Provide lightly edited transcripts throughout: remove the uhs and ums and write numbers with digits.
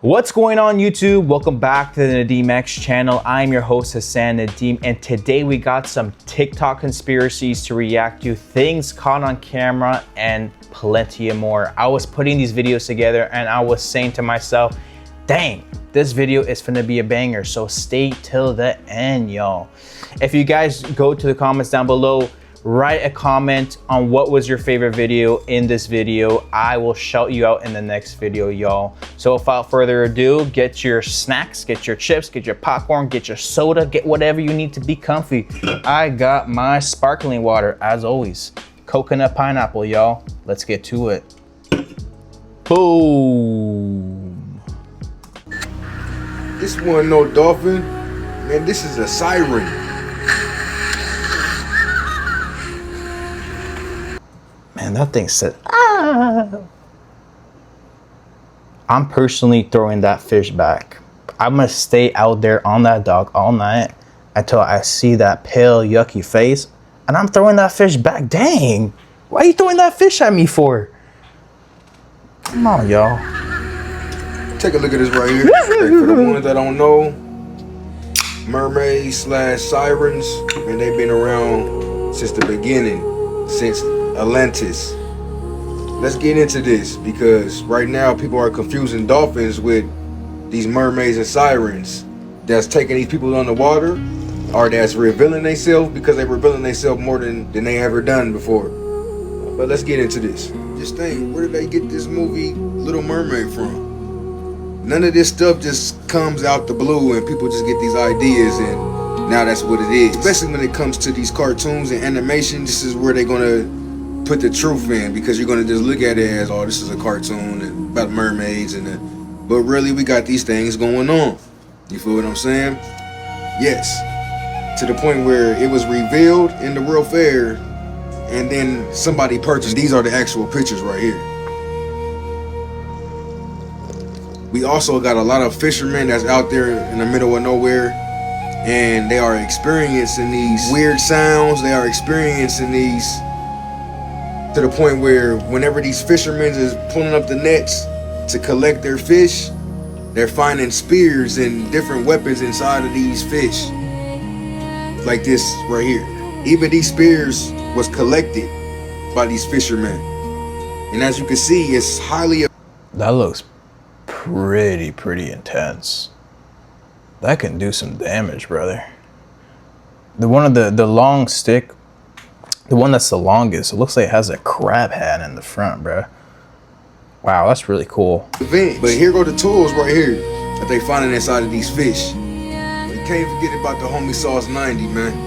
What's going on YouTube? Welcome back to the Nadeem X channel. I'm your host Hassan Nadeem, and today we got some TikTok conspiracies to react to, things caught on camera, and plenty more. I was putting these videos together and I was saying to myself, dang, this video is gonna be a banger, so stay till the end, y'all. If you guys go to the comments down below, write a comment on what was your favorite video in this video. I will shout you out in the next video, y'all. So without further ado, get your snacks, get your chips, get your popcorn, get your soda, get whatever you need to be comfy. I got my sparkling water, as always. Coconut pineapple, y'all. Let's get to it. Boom. This one no dolphin, man, this is a siren. Man, that thing said, ah. I'm personally throwing that fish back. I'm gonna stay out there on that dock all night until I see that pale, yucky face, and I'm throwing that fish back. Dang, why are you throwing that fish at me for? Come on, y'all. Take a look at this right here. For the ones that don't know, mermaids slash sirens, and they've been around since the beginning, since Atlantis. Let's get into this, because right now people are confusing dolphins with these mermaids and sirens that's taking these people underwater, or that's revealing themselves, because they're revealing themselves more than they ever done before. But let's get into this. Just think, where did they get this movie Little Mermaid from? None of this stuff just comes out the blue and people just get these ideas and now that's what it is. Especially when it comes to these cartoons and animation, this is where they're gonna put the truth in, because you're gonna just look at it as, oh, this is a cartoon about mermaids but really we got these things going on. You feel what I'm saying? Yes. To the point where it was revealed in the World Fair and then somebody purchased. These are the actual pictures right here. We also got a lot of fishermen that's out there in the middle of nowhere, and they are experiencing these weird sounds. They are experiencing these to the point where whenever these fishermen is pulling up the nets to collect their fish, they're finding spears and different weapons inside of these fish. Like this right here. Even these spears was collected by these fishermen. And as you can see, it's highly... That looks pretty intense. That can do some damage, brother. The one of the long stick, the one that's the longest, it looks like it has a crab hat in the front, bro. Wow, that's really cool. But here go the tools right here that they finding inside of these fish. You can't forget about the homie Sauce 90, man.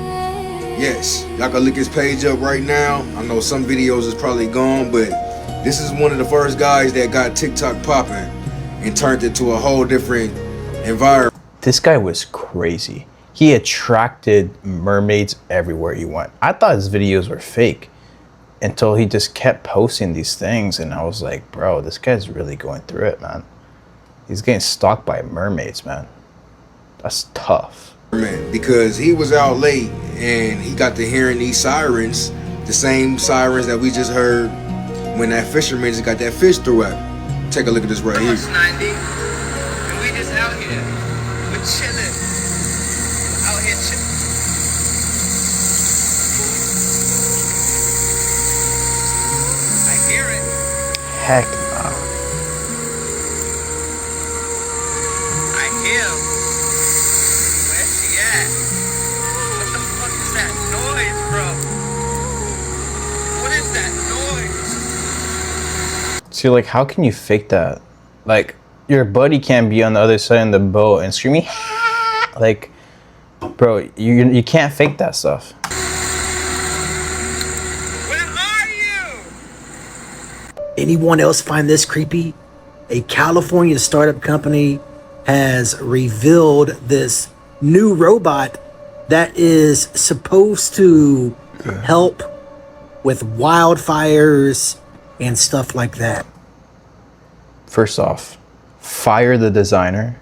Yes, y'all can look his page up right now. I know some videos is probably gone, but this is one of the first guys that got TikTok popping and turned it to a whole different environment. This guy was crazy. He attracted mermaids everywhere he went. I thought his videos were fake until he just kept posting these things, and I was like, bro, this guy's really going through it, man. He's getting stalked by mermaids, man. That's tough. Because he was out late and he got to hearing these sirens, the same sirens that we just heard when that fisherman just got that fish through at him. Take a look at this right here. 90, and we just out here. We're chilling. Out here chilling. I hear it. Heck no. I hear him. Where's she at? What the fuck is that noise, bro? What is that noise? See, like, how can you fake that? Like, your buddy can't be on the other side of the boat and screaming, like, bro, you can't fake that stuff. Where are you? Anyone else find this creepy? A California startup company has revealed this new robot that is supposed to help with wildfires and stuff like that. First off, fire the designer.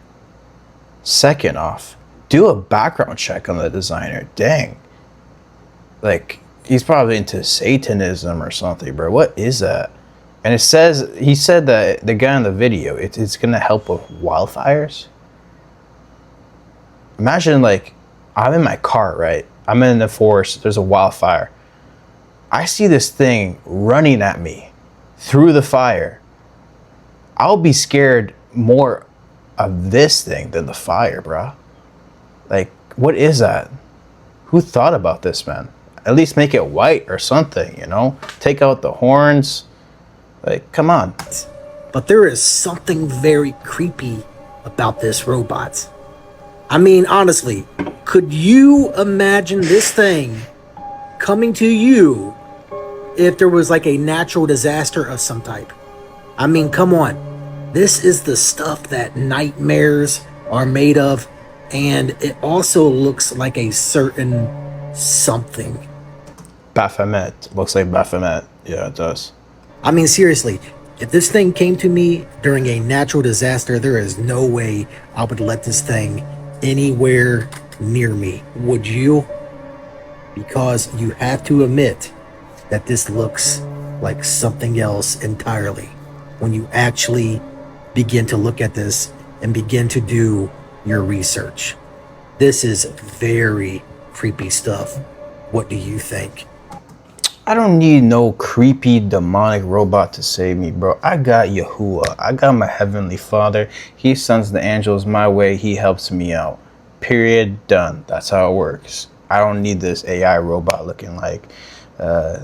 Second off, do a background check on the designer. Dang. Like, he's probably into Satanism or something, bro. What is that? And it says, he said that the guy in the video, it's gonna help with wildfires. Imagine, like, I'm in my car, right? I'm in the forest, there's a wildfire. I see this thing running at me through the fire. I'll be scared more of this thing than the fire, bro. Like, what is that? Who thought about this, man? At least make it white or something, you know? Take out the horns. Like, come on. But there is something very creepy about this robot. I mean, honestly, could you imagine this thing coming to you if there was like a natural disaster of some type? I mean, come on. This is the stuff that nightmares are made of, and it also looks like a certain something. Baphomet. Looks like Baphomet. Yeah, it does. I mean, seriously, if this thing came to me during a natural disaster, there is no way I would let this thing anywhere near me. Would you? Because you have to admit that this looks like something else entirely when you actually begin to look at this and begin to do your research. This is very creepy stuff. What do you think? I don't need no creepy demonic robot to save me, bro. I got Yahuwah. I got my heavenly Father. He sends the angels my way. He helps me out. Period. Done. That's how it works. I don't need this AI robot looking like... I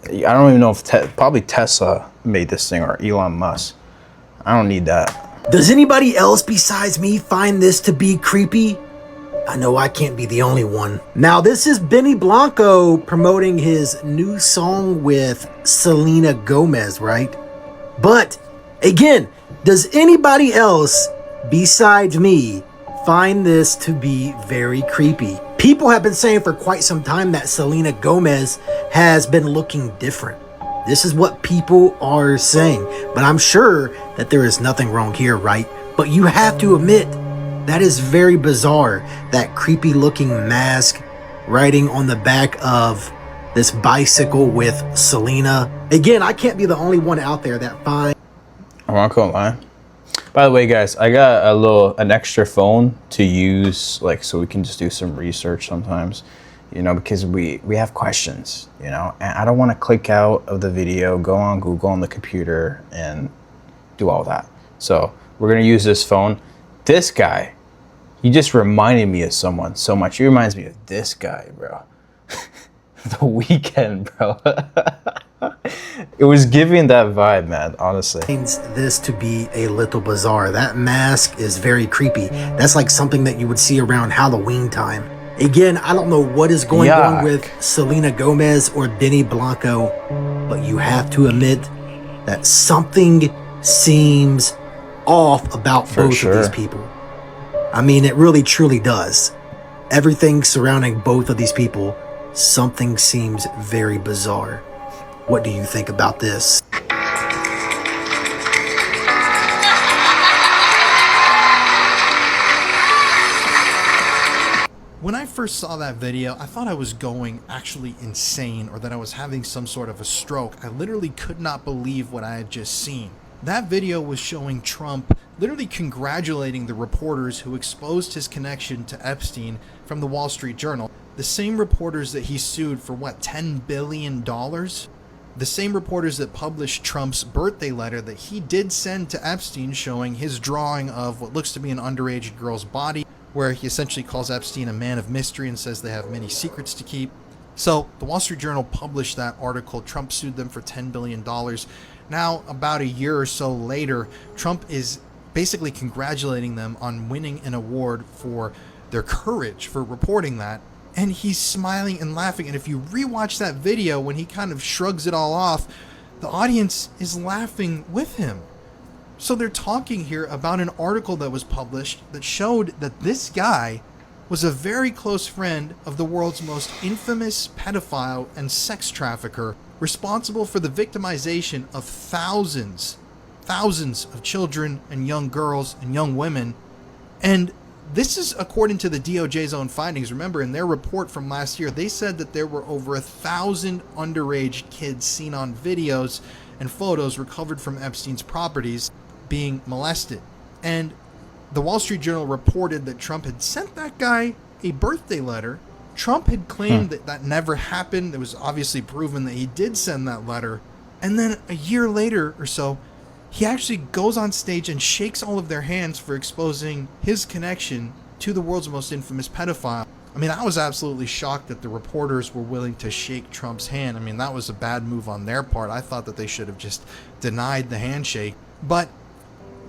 don't even know if... probably Tesla made this thing, or Elon Musk. I don't need that. Does anybody else besides me find this to be creepy? I know I can't be the only one. Now, this is Benny Blanco promoting his new song with Selena Gomez, right? But, again, does anybody else besides me find this to be very creepy? People have been saying for quite some time that Selena Gomez has been looking different. This is what people are saying. But I'm sure that there is nothing wrong here, right? But you have to admit, that is very bizarre. That creepy looking mask riding on the back of this bicycle with Selena. Again, I can't be the only one out there that finds... I'm not gonna lie. By the way, guys, I got an extra phone to use, like, so we can just do some research sometimes, you know, because we have questions, you know, and I don't want to click out of the video, go on Google on the computer and do all that. So we're gonna use this phone. This guy, he just reminded me of someone so much. He reminds me of this guy, bro. The Weekend, bro. It was giving that vibe, man, honestly. This to be a little bizarre. That mask is very creepy. That's like something that you would see around Halloween time. Again, I don't know what is going on with Selena Gomez or Benny Blanco, but you have to admit that something seems off about both of these people. I mean, it really truly does. Everything surrounding both of these people, something seems very bizarre. What do you think about this? When I first saw that video, I thought I was going actually insane, or that I was having some sort of a stroke. I literally could not believe what I had just seen. That video was showing Trump literally congratulating the reporters who exposed his connection to Epstein from the Wall Street Journal. The same reporters that he sued for, what, $10 billion? The same reporters that published Trump's birthday letter that he did send to Epstein showing his drawing of what looks to be an underage girl's body, where he essentially calls Epstein a man of mystery and says they have many secrets to keep. So the Wall Street Journal published that article. Trump sued them for $10 billion. Now, about a year or so later, Trump is basically congratulating them on winning an award for their courage for reporting that. And he's smiling and laughing. And if you rewatch that video, when he kind of shrugs it all off, the audience is laughing with him. So they're talking here about an article that was published that showed that this guy was a very close friend of the world's most infamous pedophile and sex trafficker, responsible for the victimization of thousands of children and young girls and young women. And this is according to the DOJ's own findings. Remember, in their report from last year, they said that there were over 1,000 underage kids seen on videos, and photos recovered from Epstein's properties being molested. And the Wall Street Journal reported that Trump had sent that guy a birthday letter. Trump had claimed that that never happened. It was obviously proven that he did send that letter. And then a year later or so, he actually goes on stage and shakes all of their hands for exposing his connection to the world's most infamous pedophile. I mean, I was absolutely shocked that the reporters were willing to shake Trump's hand. I mean, that was a bad move on their part. I thought that they should have just denied the handshake. But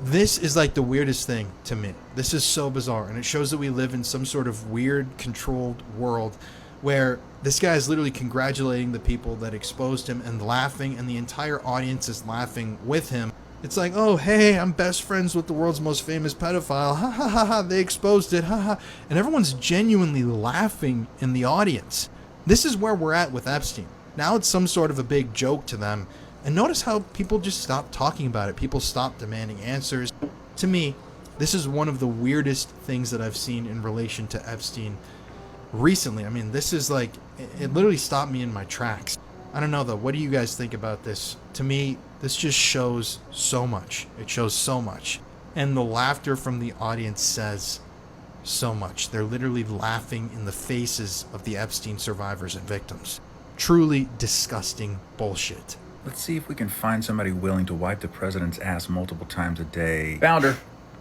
this is like the weirdest thing to me. This is so bizarre, and it shows that we live in some sort of weird, controlled world where this guy is literally congratulating the people that exposed him and laughing, and the entire audience is laughing with him. It's like, oh, hey, I'm best friends with the world's most famous pedophile. Ha ha ha ha, they exposed it. Ha ha. And everyone's genuinely laughing in the audience. This is where we're at with Epstein. Now it's some sort of a big joke to them. And notice how people just stop talking about it. People stop demanding answers. To me, this is one of the weirdest things that I've seen in relation to Epstein recently. I mean, this is like, it literally stopped me in my tracks. I don't know though. What do you guys think about this? To me, this just shows so much. It shows so much. And the laughter from the audience says so much. They're literally laughing in the faces of the Epstein survivors and victims. Truly disgusting bullshit. Let's see if we can find somebody willing to wipe the president's ass multiple times a day. Found her.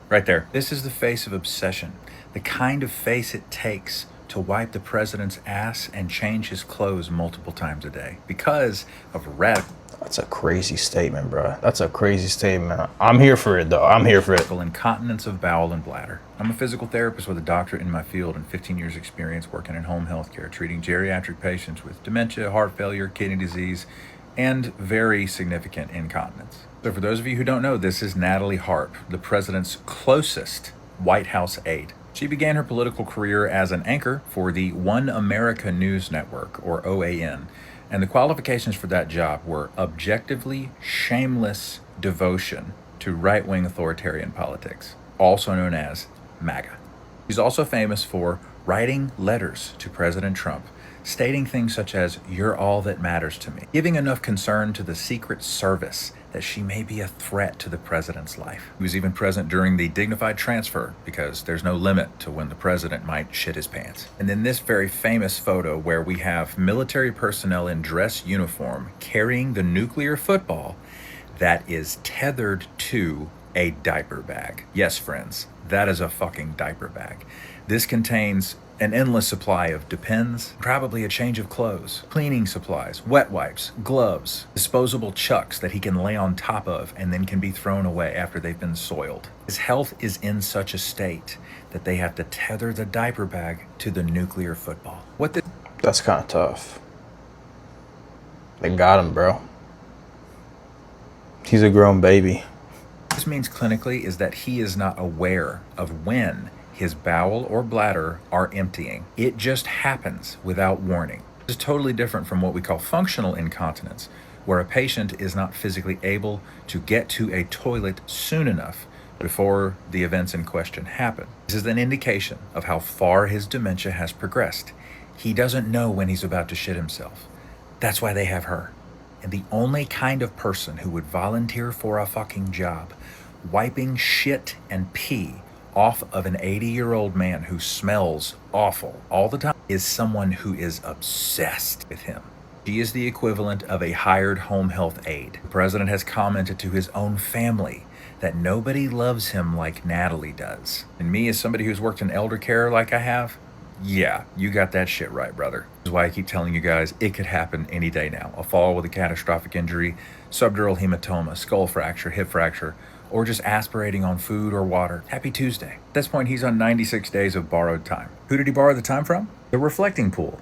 Right there. This is the face of obsession. The kind of face it takes to wipe the president's ass and change his clothes multiple times a day. Because of radical... That's a crazy statement, bro. That's a crazy statement. I'm here for it, though. I'm here for it. Incontinence of bowel and bladder. I'm a physical therapist with a doctorate in my field and 15 years experience working in home health care, treating geriatric patients with dementia, heart failure, kidney disease, and very significant incontinence. So for those of you who don't know, this is Natalie Harp, the president's closest White House aide. She began her political career as an anchor for the One America News Network, or OAN, and the qualifications for that job were objectively shameless devotion to right-wing authoritarian politics, also known as MAGA. She's also famous for writing letters to President Trump, stating things such as, "You're all that matters to me," giving enough concern to the Secret Service that she may be a threat to the president's life. He was even present during the dignified transfer because there's no limit to when the president might shit his pants. And then this very famous photo where we have military personnel in dress uniform carrying the nuclear football that is tethered to a diaper bag. Yes, friends, that is a fucking diaper bag. This contains an endless supply of Depends, probably a change of clothes, cleaning supplies, wet wipes, gloves, disposable chucks that he can lay on top of and then can be thrown away after they've been soiled. His health is in such a state that they have to tether the diaper bag to the nuclear football. That's kind of tough. They got him, bro. He's a grown baby. This means clinically is that he is not aware of when his bowel or bladder are emptying. It just happens without warning. This is totally different from what we call functional incontinence, where a patient is not physically able to get to a toilet soon enough before the events in question happen. This is an indication of how far his dementia has progressed. He doesn't know when he's about to shit himself. That's why they have her. And the only kind of person who would volunteer for a fucking job wiping shit and pee off of an 80-year-old man who smells awful all the time is someone who is obsessed with him. She is the equivalent of a hired home health aide. The president has commented to his own family that nobody loves him like Natalie does. And me, as somebody who's worked in elder care like I have, yeah, you got that shit right, brother. This is why I keep telling you guys it could happen any day now. A fall with a catastrophic injury, subdural hematoma, skull fracture, hip fracture, or just aspirating on food or water. Happy Tuesday. At this point, he's on 96 days of borrowed time. Who did he borrow the time from? The reflecting pool.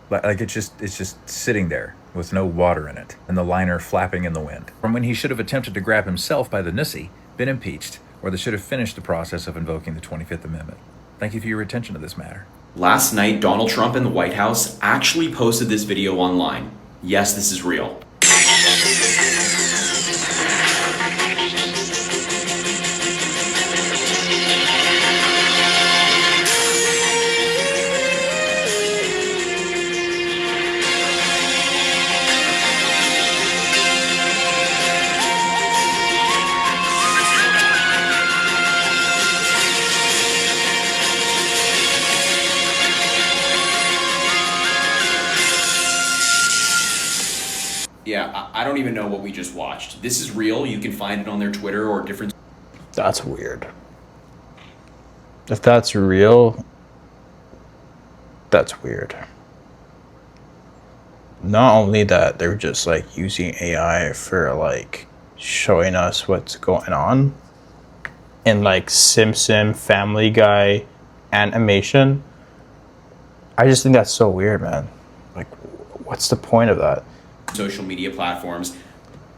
Like it's just sitting there with no water in it, and the liner flapping in the wind. From when he should have attempted to grab himself by the nussy, been impeached, or they should have finished the process of invoking the 25th Amendment. Thank you for your attention to this matter. Last night, Donald Trump and the White House actually posted this video online. Yes, this is real. I don't even know what we just watched. This is real. You can find it on their Twitter or different. That's weird. If that's real, that's weird. Not only that, they're just like using AI for like showing us what's going on in like Simpson, Family Guy animation. I just think that's so weird, man. Like, what's the point of that? Social media platforms.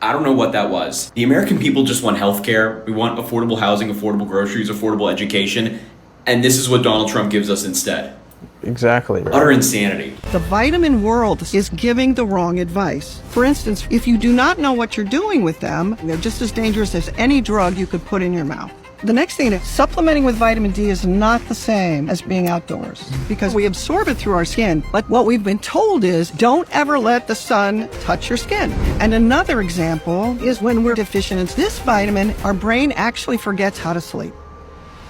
I don't know what that was. The American people just want healthcare. We want affordable housing, affordable groceries, affordable education. And this is what Donald Trump gives us instead. Exactly. Right. Utter insanity. The vitamin world is giving the wrong advice. For instance, if you do not know what you're doing with them, they're just as dangerous as any drug you could put in your mouth. The next thing is supplementing with vitamin D is not the same as being outdoors because we absorb it through our skin. But what we've been told is don't ever let the sun touch your skin. And another example is when we're deficient in this vitamin, our brain actually forgets how to sleep.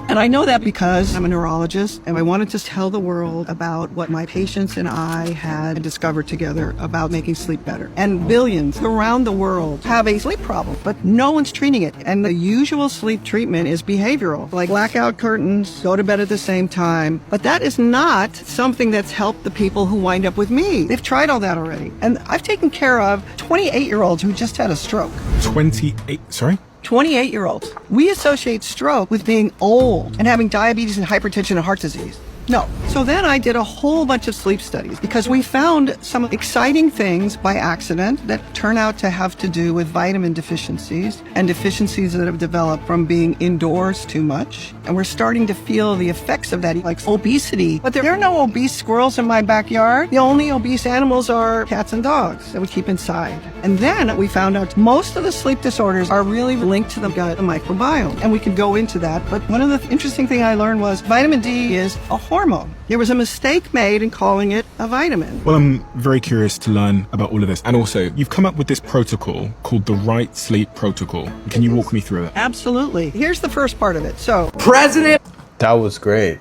And I know that because I'm a neurologist and I wanted to tell the world about what my patients and I had discovered together about making sleep better. And billions around the world have a sleep problem, but no one's treating it. And the usual sleep treatment is behavioral, like blackout curtains, go to bed at the same time. But that is not something that's helped the people who wind up with me. They've tried all that already. And I've taken care of 28-year-olds who just had a stroke. 28-year-olds. We associate stroke with being old and having diabetes and hypertension and heart disease. No. So then I did a whole bunch of sleep studies because we found some exciting things by accident that turn out to have to do with vitamin deficiencies and deficiencies that have developed from being indoors too much. And we're starting to feel the effects of that, like obesity. But there are no obese squirrels in my backyard. The only obese animals are cats and dogs that we keep inside. And then we found out most of the sleep disorders are really linked to the gut microbiome. And we could go into that. But one of the interesting things I learned was vitamin D is a hormone. There was a mistake made in calling it a vitamin. Well, I'm very curious to learn about all of this. And also, you've come up with this protocol called the Right Sleep Protocol. Can you walk me through it? Absolutely. Here's the first part of it. So, That was great.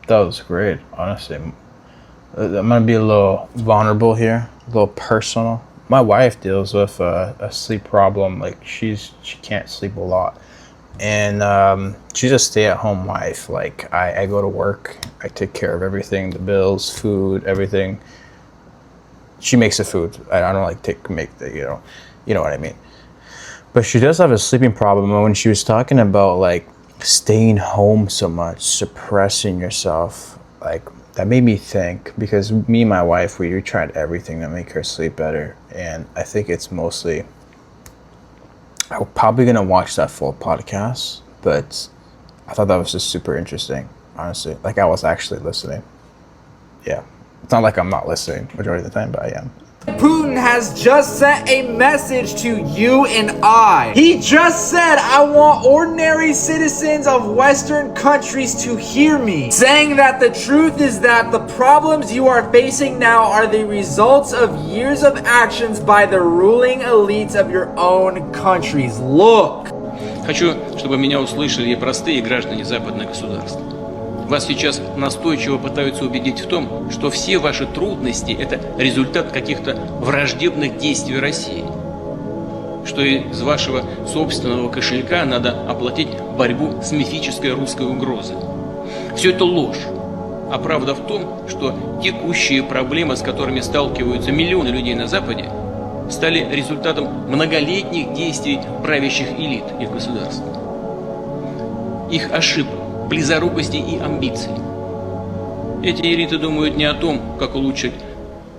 That was great, honestly. I'm gonna be a little vulnerable here, a little personal. My wife deals with a sleep problem. Like she can't sleep a lot. And she's a stay-at-home wife. Like I go to work, I take care of everything, the bills, food, everything. She makes the food. I don't like make the, you know what I mean. But she does have a sleeping problem. And when she was talking about like staying home so much, suppressing yourself, like that made me think, because me and my wife, we tried everything to make her sleep better. And I think it's mostly, I'm probably going to watch that full podcast, but I thought that was just super interesting, honestly. Like I was actually listening. Yeah. It's not like I'm not listening majority of the time, but I am. Putin has just sent a message to you and I. He just said, I want ordinary citizens of Western countries to hear me, saying that the truth is that the problems you are facing now are the results of years of actions by the ruling elites of your own countries. Look. Хочу, чтобы меня услышали и простые граждане западных государств. Вас сейчас настойчиво пытаются убедить в том, что все ваши трудности – это результат каких-то враждебных действий России, что из вашего собственного кошелька надо оплатить борьбу с мифической русской угрозой. Все это ложь. А правда в том, что текущие проблемы, с которыми сталкиваются миллионы людей на Западе, стали результатом многолетних действий правящих элит их государств. Их ошибок, близорукости и амбиций. Эти элиты думают не о том, как улучшить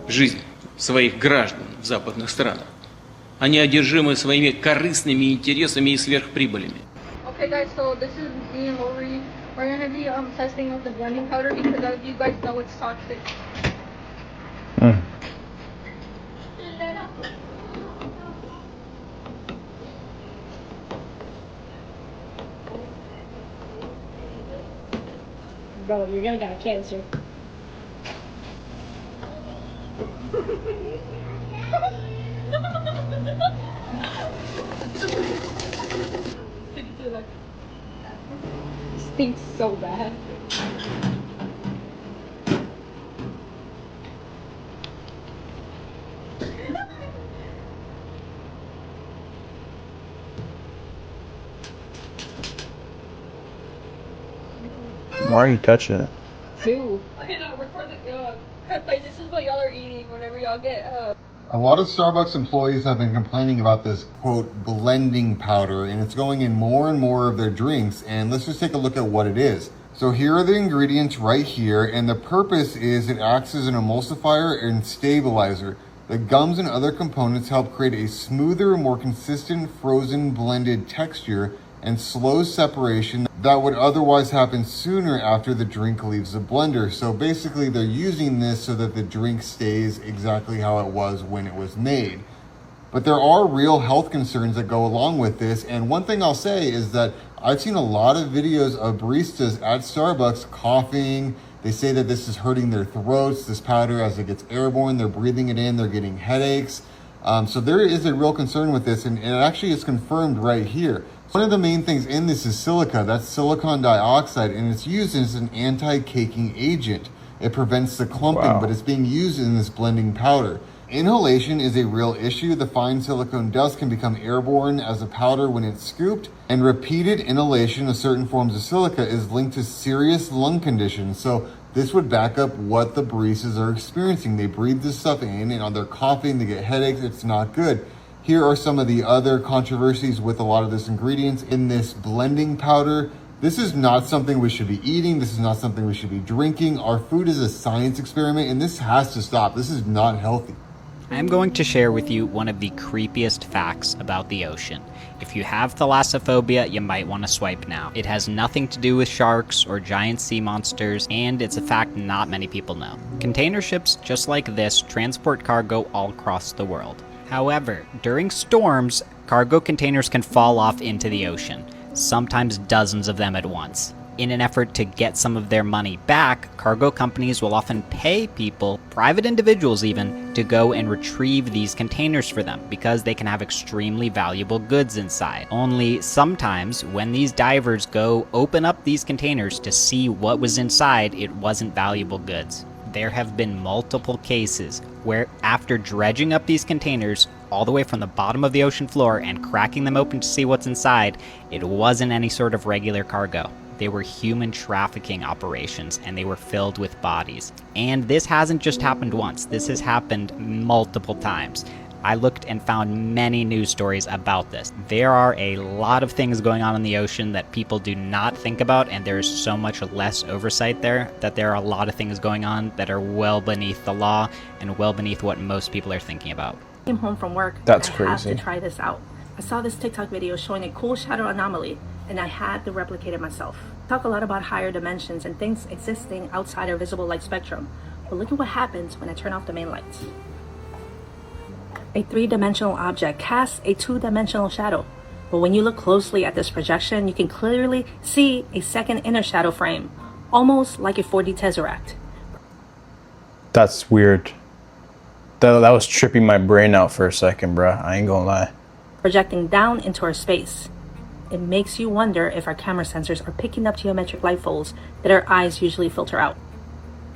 жизнь своих граждан в западных странах. Они одержимы своими корыстными интересами и сверхприбылями. Okay guys, so this is me and Lori. We're going to be testing out the blending powder because as you guys know it's toxic. Bro, you're gonna get cancer. Stinks so bad. Why are you touching it? Food. I know, record the, like, this is what y'all are eating whenever y'all get, A lot of Starbucks employees have been complaining about this, quote, blending powder, and it's going in more and more of their drinks. And let's just take a look at what it is. So here are the ingredients right here, and the purpose is it acts as an emulsifier and stabilizer. The gums and other components help create a smoother, more consistent frozen blended texture and slows separation that would otherwise happen sooner after the drink leaves the blender. So basically they're using this so that the drink stays exactly how it was when it was made. But there are real health concerns that go along with this. And one thing I'll say is that I've seen a lot of videos of baristas at Starbucks coughing. They say that this is hurting their throats, this powder, as it gets airborne, they're breathing it in, they're getting headaches. So there is a real concern with this, and it actually is confirmed right here. One of the main things in this is silica. That's silicon dioxide, and it's used as an anti-caking agent. It prevents the clumping, but it's being used in this blending powder. Inhalation is a real issue. The fine silicone dust can become airborne as a powder when it's scooped, and repeated inhalation of certain forms of silica is linked to serious lung conditions. So this would back up what the baristas are experiencing. They breathe this stuff in, and they're coughing, they get headaches. It's not good. Here are some of the other controversies with a lot of this ingredients in this blending powder. This is not something we should be eating. This is not something we should be drinking. Our food is a science experiment, and this has to stop. This is not healthy. I'm going to share with you one of the creepiest facts about the ocean. If you have thalassophobia, you might want to swipe now. It has nothing to do with sharks or giant sea monsters, and it's a fact not many people know. Container ships just like this transport cargo all across the world. However, during storms, cargo containers can fall off into the ocean, sometimes dozens of them at once. In an effort to get some of their money back, cargo companies will often pay people, private individuals even, to go and retrieve these containers for them because they can have extremely valuable goods inside. Only sometimes, when these divers go open up these containers to see what was inside, it wasn't valuable goods. There have been multiple cases where after dredging up these containers all the way from the bottom of the ocean floor and cracking them open to see what's inside, it wasn't any sort of regular cargo. They were human trafficking operations, and they were filled with bodies. And this hasn't just happened once. This has happened multiple times. I looked and found many news stories about this. There are a lot of things going on in the ocean that people do not think about, and there is so much less oversight there that there are a lot of things going on that are well beneath the law and well beneath what most people are thinking about. I came home from work. That's I crazy. had to try this out. I saw this TikTok video showing a cool shadow anomaly, and I had to replicate it myself. Talk a lot about higher dimensions and things existing outside our visible light spectrum, but look at what happens when I turn off the main lights. A three-dimensional object casts a two-dimensional shadow, but when you look closely at this projection, you can clearly see a second inner shadow frame, almost like a 4D tesseract. That's weird. That was tripping my brain out for a second, bruh. I ain't gonna lie. Projecting down into our space. It makes you wonder if our camera sensors are picking up geometric light folds that our eyes usually filter out.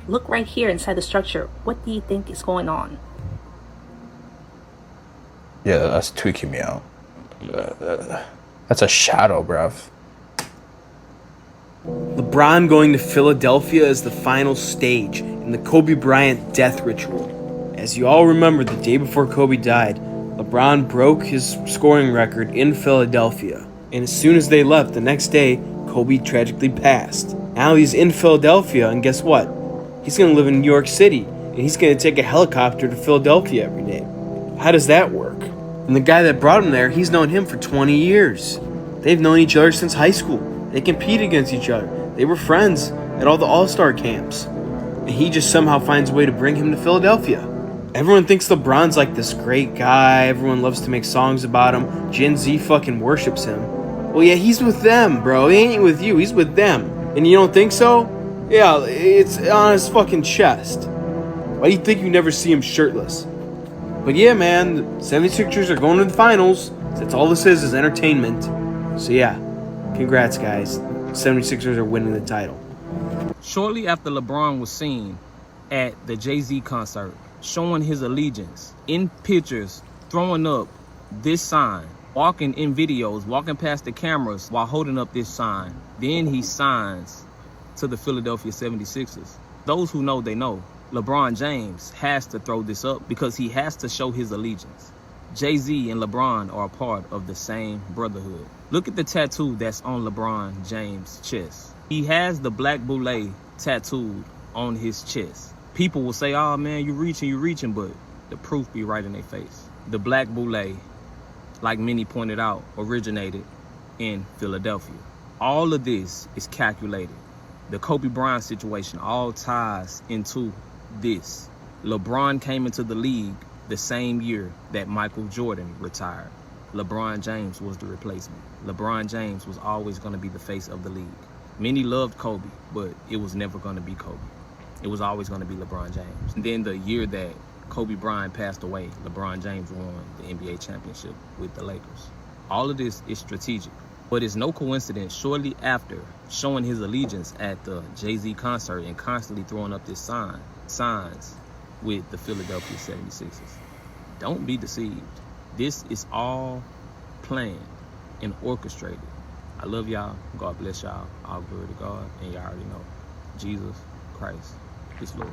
Look right here inside the structure. What do you think is going on? Yeah, that's tweaking me out. That's a shadow, bruv. LeBron going to Philadelphia is the final stage in the Kobe Bryant death ritual. As you all remember, the day before Kobe died, LeBron broke his scoring record in Philadelphia. And as soon as they left the next day, Kobe tragically passed. Now he's in Philadelphia, and guess what? He's going to live in New York City, and he's going to take a helicopter to Philadelphia every day. How does that work? And the guy that brought him there, he's known him for 20 years. They've known each other since high school. They compete against each other. They were friends at all the All-Star camps. And he just somehow finds a way to bring him to Philadelphia. Everyone thinks LeBron's like this great guy. Everyone loves to make songs about him. Gen Z fucking worships him. Well, yeah, he's with them, bro. He ain't with you. He's with them. And you don't think so? Yeah, it's on his fucking chest. Why do you think you never see him shirtless? But yeah, man, the 76ers are going to the finals. That's all this is entertainment. So yeah, congrats, guys. 76ers are winning the title. Shortly after LeBron was seen at the Jay-Z concert, showing his allegiance, in pictures, throwing up this sign, walking in videos, walking past the cameras while holding up this sign. Then he signs to the Philadelphia 76ers. Those who know, they know. LeBron James has to throw this up because he has to show his allegiance. Jay-Z and LeBron are a part of the same brotherhood. Look at the tattoo that's on LeBron James' chest. He has the black boule tattooed on his chest. People will say, oh man, you reaching, but the proof be right in their face. The black boule, like many pointed out, originated in Philadelphia. All of this is calculated. The Kobe Bryant situation all ties into this. LeBron came into the league the same year that Michael Jordan retired. LeBron James was the replacement. LeBron James was always going to be the face of the league. Many loved Kobe, but it was never going to be Kobe. It was always going to be LeBron James. And then the year that Kobe Bryant passed away, LeBron James won the NBA championship with the Lakers. All of this is strategic, but it's no coincidence shortly after showing his allegiance at the Jay-Z concert and constantly throwing up this signs with the Philadelphia 76ers. Don't be deceived. This is all planned and orchestrated. I love y'all. God bless y'all. All glory to God. And y'all already know, Jesus Christ is Lord.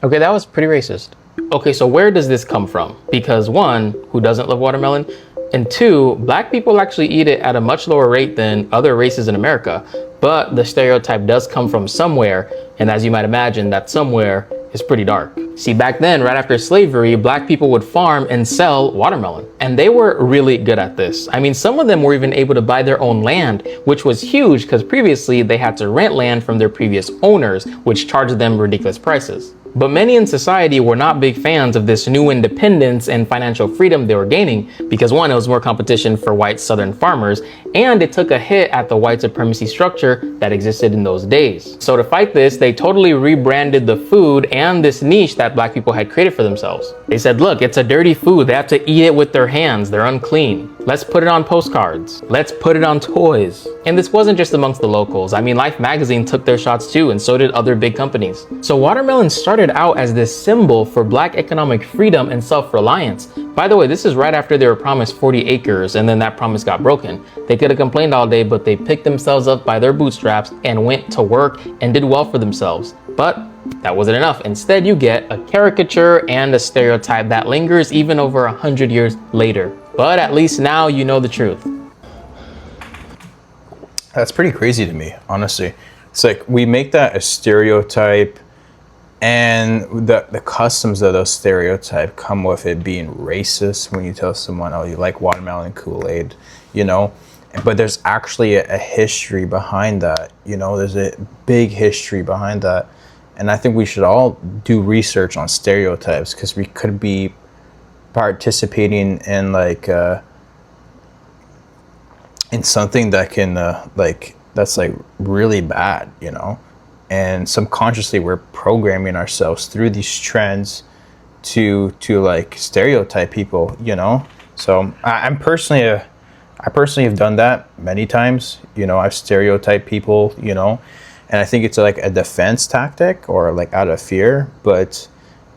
Okay, that was pretty racist. Okay, so where does this come from? Because one, who doesn't love watermelon? And two, black people actually eat it at a much lower rate than other races in America. But the stereotype does come from somewhere, and as you might imagine, that somewhere is pretty dark. See, back then, right after slavery, black people would farm and sell watermelon. And they were really good at this. I mean, some of them were even able to buy their own land, which was huge because previously they had to rent land from their previous owners, which charged them ridiculous prices. But many in society were not big fans of this new independence and financial freedom they were gaining because one, it was more competition for white Southern farmers, and it took a hit at the white supremacy structure that existed in those days. So to fight this, they totally rebranded the food and this niche that black people had created for themselves. They said, look, it's a dirty food. They have to eat it with their hands. They're unclean. Let's put it on postcards. Let's put it on toys. And this wasn't just amongst the locals. I mean, Life magazine took their shots too, and so did other big companies. So watermelon started out as this symbol for black economic freedom and self-reliance. By the way, this is right after they were promised 40 acres and then that promise got broken. They could have complained all day, but they picked themselves up by their bootstraps and went to work and did well for themselves. But that wasn't enough. Instead, you get a caricature and a stereotype that lingers even over 100 years later. But at least now you know the truth. That's pretty crazy to me, honestly. It's like we make that a stereotype, and the customs of those stereotypes come with it being racist when you tell someone, oh, you like watermelon Kool-Aid, you know? But there's actually a history behind that, you know? There's a big history behind that. And I think we should all do research on stereotypes because we could be participating in like in something that can that's like really bad, you know, and subconsciously we're programming ourselves through these trends to like stereotype people, you know. So I personally have done that many times, you know. I've stereotyped people, you know, and I think it's like a defense tactic or like out of fear. But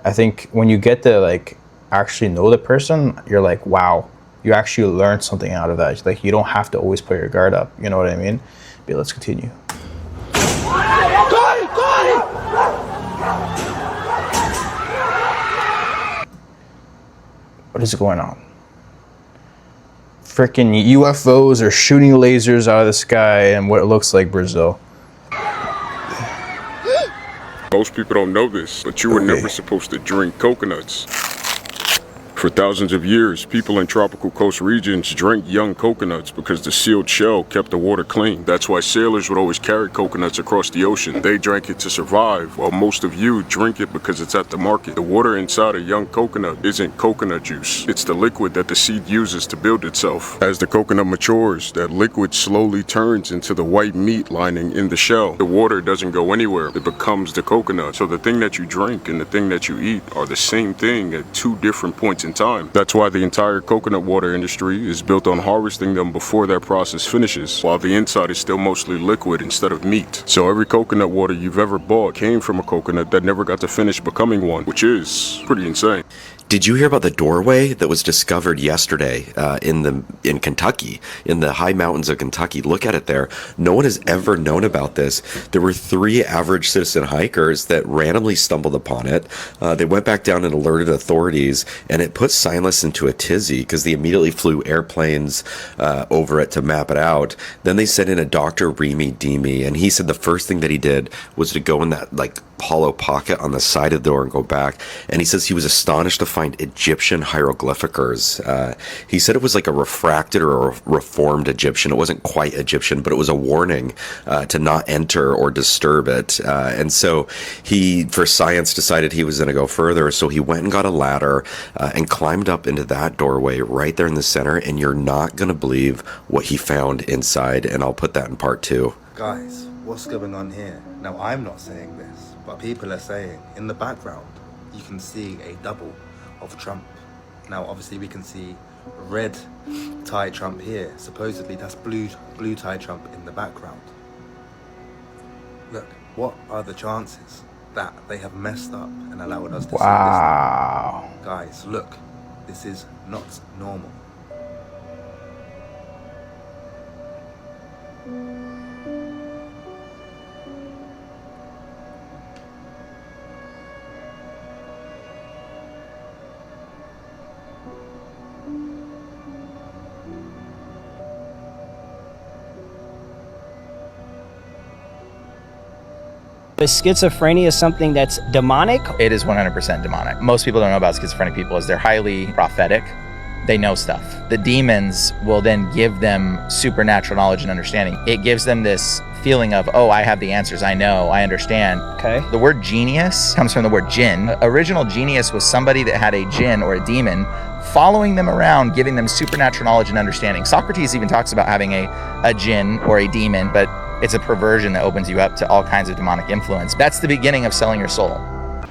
I think when you get to like actually know the person, you're like, wow, you actually learned something out of that. Like, you don't have to always put your guard up, you know what I mean? But let's continue. What is going on? Freaking UFOs are shooting lasers out of the sky in what looks like Brazil. Most people don't know this, but you were never supposed to drink coconuts. For thousands of years, people in tropical coast regions drank young coconuts because the sealed shell kept the water clean. That's why sailors would always carry coconuts across the ocean. They drank it to survive, while most of you drink it because it's at the market. The water inside a young coconut isn't coconut juice. It's the liquid that the seed uses to build itself. As the coconut matures, that liquid slowly turns into the white meat lining in the shell. The water doesn't go anywhere. It becomes the coconut. So the thing that you drink and the thing that you eat are the same thing at two different points in time. That's why the entire coconut water industry is built on harvesting them before that process finishes, while the inside is still mostly liquid instead of meat. So every coconut water you've ever bought came from a coconut that never got to finish becoming one, which is pretty insane. Did you hear about the doorway that was discovered yesterday in Kentucky, in the high mountains of Kentucky? Look at it there. No one has ever known about this. There were 3 average citizen hikers that randomly stumbled upon it. They went back down and alerted authorities, and it put scientists into a tizzy because they immediately flew airplanes over it to map it out. Then they sent in a Dr. Remy Demi, and he said the first thing that he did was to go in that hollow pocket on the side of the door and go back. And he says he was astonished to find Egyptian hieroglyphicers. He said it was like a refracted or a reformed Egyptian. It wasn't quite Egyptian, but it was a warning to not enter or disturb it. And so he, for science, decided he was going to go further. So he went and got a ladder and climbed up into that doorway right there in the center. And you're not going to believe what he found inside. And I'll put that in part 2. Guys, what's going on here? Now, I'm not saying this, but people are saying in the background you can see a double of Trump. Now obviously we can see red tie Trump here. Supposedly that's blue tie Trump in the background. Look, what are the chances that they have messed up and allowed us to see this? Guys, look, this is not normal. Is schizophrenia something that's demonic? It is 100% demonic. Most people don't know about schizophrenic people is they're highly prophetic. They know stuff. The demons will then give them supernatural knowledge and understanding. It gives them this feeling of, oh, I have the answers, I know, I understand. Okay. The word genius comes from the word jinn. Original genius was somebody that had a jinn or a demon following them around, giving them supernatural knowledge and understanding. Socrates even talks about having a jinn or a demon, but it's a perversion that opens you up to all kinds of demonic influence. That's the beginning of selling your soul.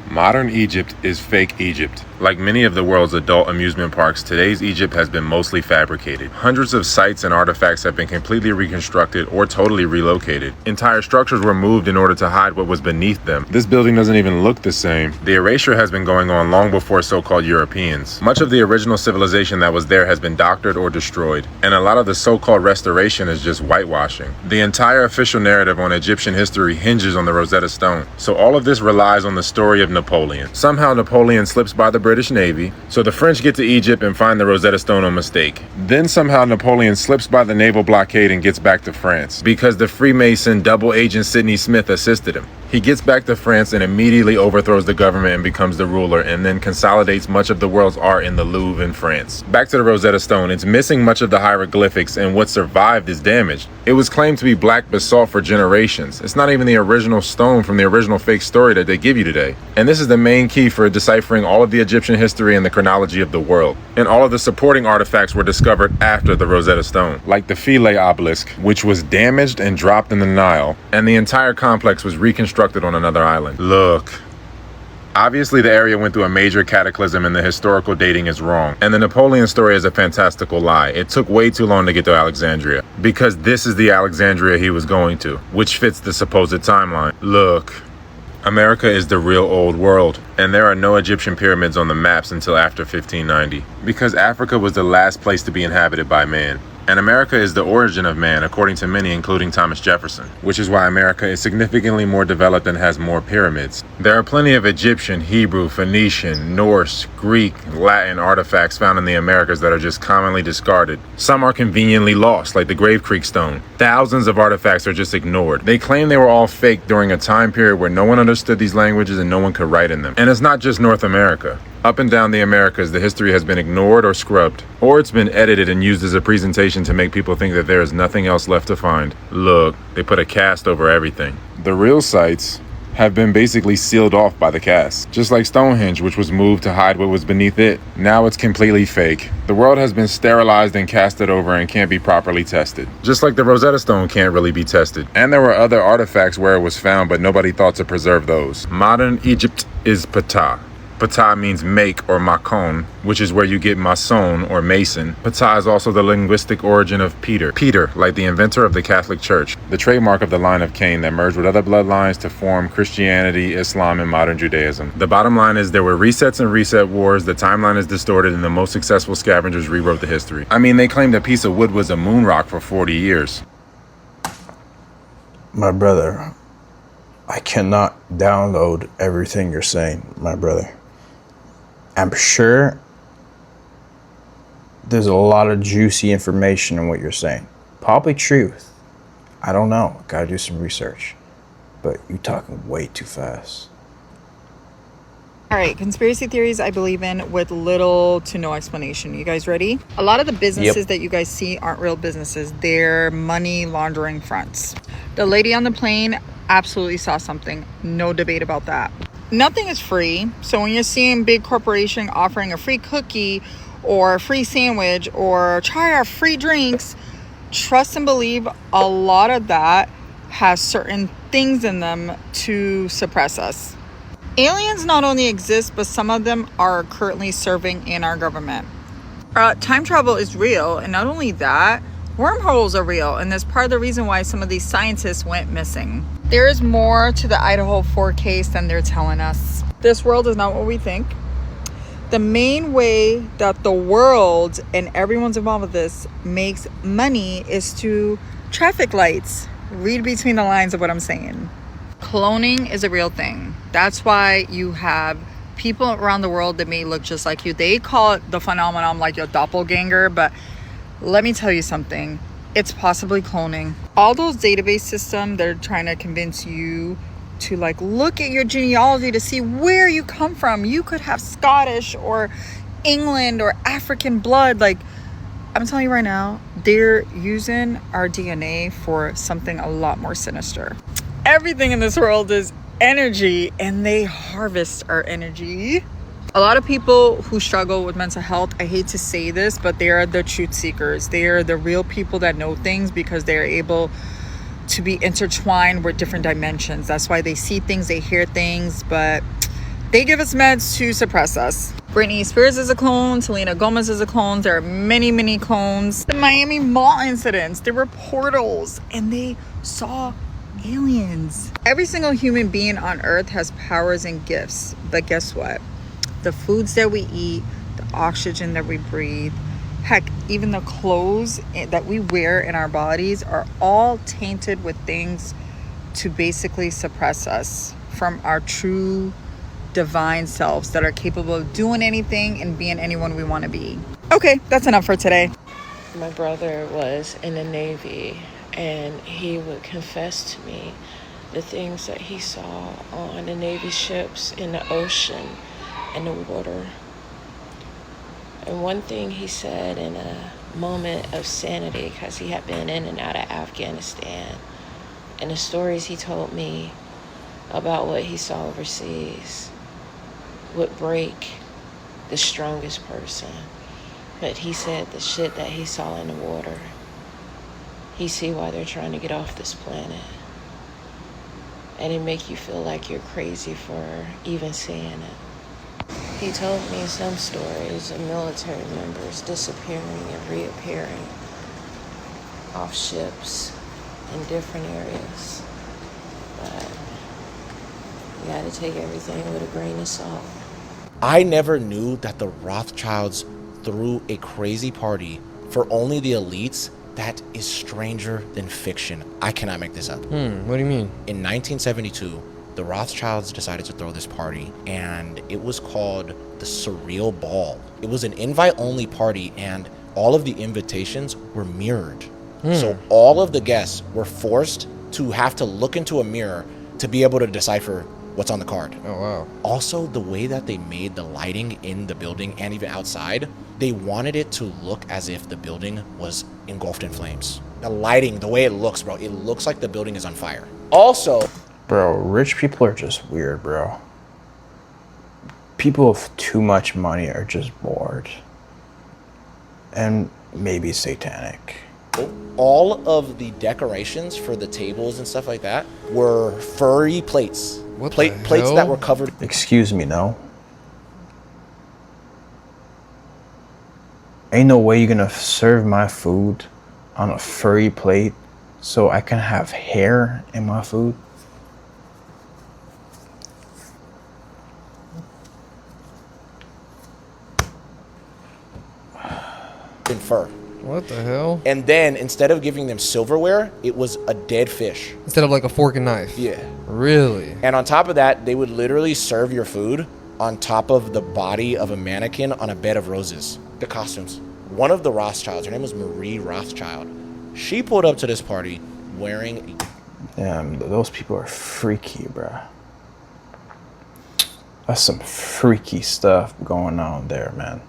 Modern Egypt is fake Egypt. Like many of the world's adult amusement parks, today's Egypt has been mostly fabricated. Hundreds of sites and artifacts have been completely reconstructed or totally relocated. Entire structures were moved in order to hide what was beneath them. This building doesn't even look the same. The erasure has been going on long before so-called Europeans. Much of the original civilization that was there has been doctored or destroyed, and a lot of the so-called restoration is just whitewashing. The entire official narrative on Egyptian history hinges on the Rosetta Stone, so all of this relies on the story of Napoleon. Somehow Napoleon slips by the British Navy, so the French get to Egypt and find the Rosetta Stone on mistake. Then somehow Napoleon slips by the naval blockade and gets back to France, because the Freemason double agent Sidney Smith assisted him. He gets back to France and immediately overthrows the government and becomes the ruler, and then consolidates much of the world's art in the Louvre in France. Back to the Rosetta Stone, it's missing much of the hieroglyphics, and what survived is damaged. It was claimed to be black basalt for generations. It's not even the original stone from the original fake story that they give you today. And this is the main key for deciphering all of the Egyptian history and the chronology of the world. And all of the supporting artifacts were discovered after the Rosetta Stone, like the Philae obelisk, which was damaged and dropped in the Nile, and the entire complex was reconstructed on another island. Look. Obviously, the area went through a major cataclysm and the historical dating is wrong. And the Napoleon story is a fantastical lie. It took way too long to get to Alexandria, because this is the Alexandria he was going to, which fits the supposed timeline. Look. America is the real old world, and there are no Egyptian pyramids on the maps until after 1590, because Africa was the last place to be inhabited by man. And America is the origin of man, according to many, including Thomas Jefferson, which is why America is significantly more developed and has more pyramids. There are plenty of Egyptian, Hebrew, Phoenician, Norse, Greek, Latin artifacts found in the Americas that are just commonly discarded. Some are conveniently lost, like the Grave Creek Stone. Thousands of artifacts are just ignored. They claim they were all fake during a time period where no one understood these languages and no one could write in them. And it's not just North America. Up and down the Americas, the history has been ignored or scrubbed, or it's been edited and used as a presentation to make people think that there is nothing else left to find. Look, they put a cast over everything. The real sites have been basically sealed off by the cast, just like Stonehenge, which was moved to hide what was beneath it. Now it's completely fake. The world has been sterilized and casted over and can't be properly tested. Just like the Rosetta Stone can't really be tested. And there were other artifacts where it was found, but nobody thought to preserve those. Modern Egypt is Ptah. Ptah means make or makon, which is where you get mason or mason. Ptah is also the linguistic origin of Peter. Peter, like the inventor of the Catholic Church, the trademark of the line of Cain that merged with other bloodlines to form Christianity, Islam, and modern Judaism. The bottom line is there were resets and reset wars, the timeline is distorted, and the most successful scavengers rewrote the history. I mean, they claimed a piece of wood was a moon rock for 40 years. My brother, I cannot download everything you're saying, my brother. I'm sure there's a lot of juicy information in what you're saying. Probably truth. I don't know. Gotta do some research. But you're talking way too fast. All right, conspiracy theories I believe in with little to no explanation. You guys ready? A lot of the businesses that you guys see aren't real businesses. They're money laundering fronts. The lady on the plane absolutely saw something. No debate about that. Nothing is free. So when you're seeing big corporation offering a free cookie or a free sandwich or try our free drinks, trust and believe a lot of that has certain things in them to suppress us. Aliens not only exist, but some of them are currently serving in our government. Time travel is real, and not only that, wormholes are real, and that's part of the reason why some of these scientists went missing. There is more to the Idaho 4 case than they're telling us. This world is not what we think. The main way that the world and everyone's involved with this makes money is to traffic lights. Read between the lines of what I'm saying. Cloning is a real thing. That's why you have people around the world that may look just like you. They call it the phenomenon like your doppelganger, but let me tell you something. It's possibly cloning. All those database systems, they're trying to convince you to like look at your genealogy to see where you come from. You could have Scottish or England or African blood. Like, I'm telling you right now, they're using our DNA for something a lot more sinister. Everything in this world is energy, and they harvest our energy. A lot of people who struggle with mental health, I hate to say this, but they are the truth seekers. They are the real people that know things because they're able to be intertwined with different dimensions. That's why they see things, they hear things, but they give us meds to suppress us. Britney Spears is a clone. Selena Gomez is a clone. There are many, many clones. The Miami Mall incidents, there were portals, and they saw aliens. Every single human being on earth has powers and gifts, but guess what? The foods that we eat, the oxygen that we breathe, heck, even the clothes that we wear in our bodies are all tainted with things to basically suppress us from our true divine selves that are capable of doing anything and being anyone we want to be. Okay, that's enough for today. My brother was in the Navy, and he would confess to me the things that he saw on the Navy ships, in the ocean, and the water. And one thing he said in a moment of sanity, because he had been in and out of Afghanistan, and the stories he told me about what he saw overseas would break the strongest person. But he said the shit that he saw in the water, he see why they're trying to get off this planet. And it make you feel like you're crazy for even seeing it. He told me some stories of military members disappearing and reappearing off ships in different areas. But you gotta take everything with a grain of salt. I never knew that the Rothschilds threw a crazy party for only the elites. That is stranger than fiction. I cannot make this up. What do you mean? In 1972, the Rothschilds decided to throw this party, and it was called the Surreal Ball. It was an invite-only party, and all of the invitations were mirrored. So all of the guests were forced to have to look into a mirror to be able to decipher what's on the card. Oh, wow. Also, the way that they made the lighting in the building and even outside, they wanted it to look as if the building was engulfed in flames. The lighting, the way it looks, bro, it looks like the building is on fire. Also, bro, rich people are just weird, bro. People with too much money are just bored. And maybe satanic. all of the decorations for the tables and stuff like that were furry plates. Plates that were covered. Excuse me, no. Ain't no way you're gonna serve my food on a furry plate so I can have hair in my food. In fur. What the hell? And then instead of giving them silverware, it was a dead fish. Instead of like a fork and knife? Yeah. Really? And on top of that, they would literally serve your food on top of the body of a mannequin on a bed of roses. The costumes. One of the Rothschilds, her name was Marie Rothschild. She pulled up to this party wearing... Damn, those people are freaky, bruh. That's some freaky stuff going on there, man.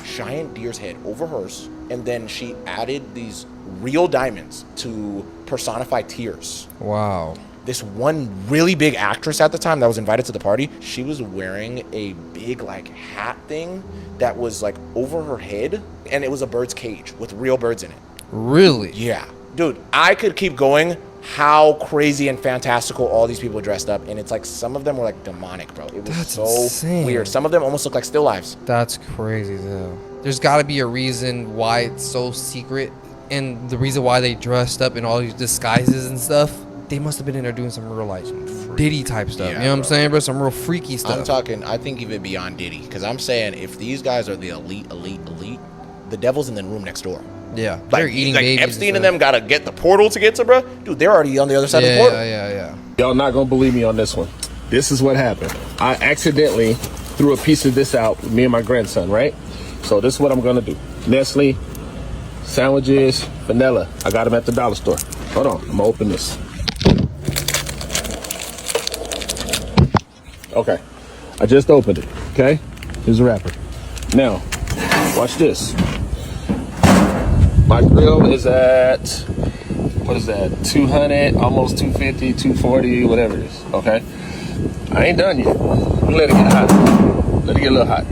Giant deer's head over hers, and then she added these real diamonds to personify tears. Wow. This one really big actress at the time that was invited to the party, she was wearing a big like hat thing that was like over her head, and it was a bird's cage with real birds in it. Really? Yeah. Dude, I could keep going how crazy and fantastical all these people dressed up, and it's like some of them were like demonic, bro. It was so insane. weird. Some of them almost look like still lives. That's crazy, though. There's got to be a reason why it's so secret, and the reason why they dressed up in all these disguises and stuff. They must have been in there doing some real like Diddy type stuff. Yeah, you know what I'm saying, bro? Some real freaky stuff. I'm talking, I think even beyond Diddy, because I'm saying if these guys are the elite, the devil's in the room next door. Yeah, Like, they're eating babies Epstein and them gotta get the portal to get to, bro. Dude, they're already on the other side of the portal. Yeah. Y'all not gonna believe me on this one. This is what happened. I accidentally threw a piece of this out with me and my grandson, right? So this is what I'm gonna do. Nestle, sandwiches, vanilla. I got them at the dollar store. Hold on, I'm gonna open this. Okay, I just opened it, okay? Here's the wrapper. Now, watch this. My grill is at, what is that, 200, almost 250, 240, whatever it is, okay? I ain't done yet. Let it get hot. Let it get a little hot.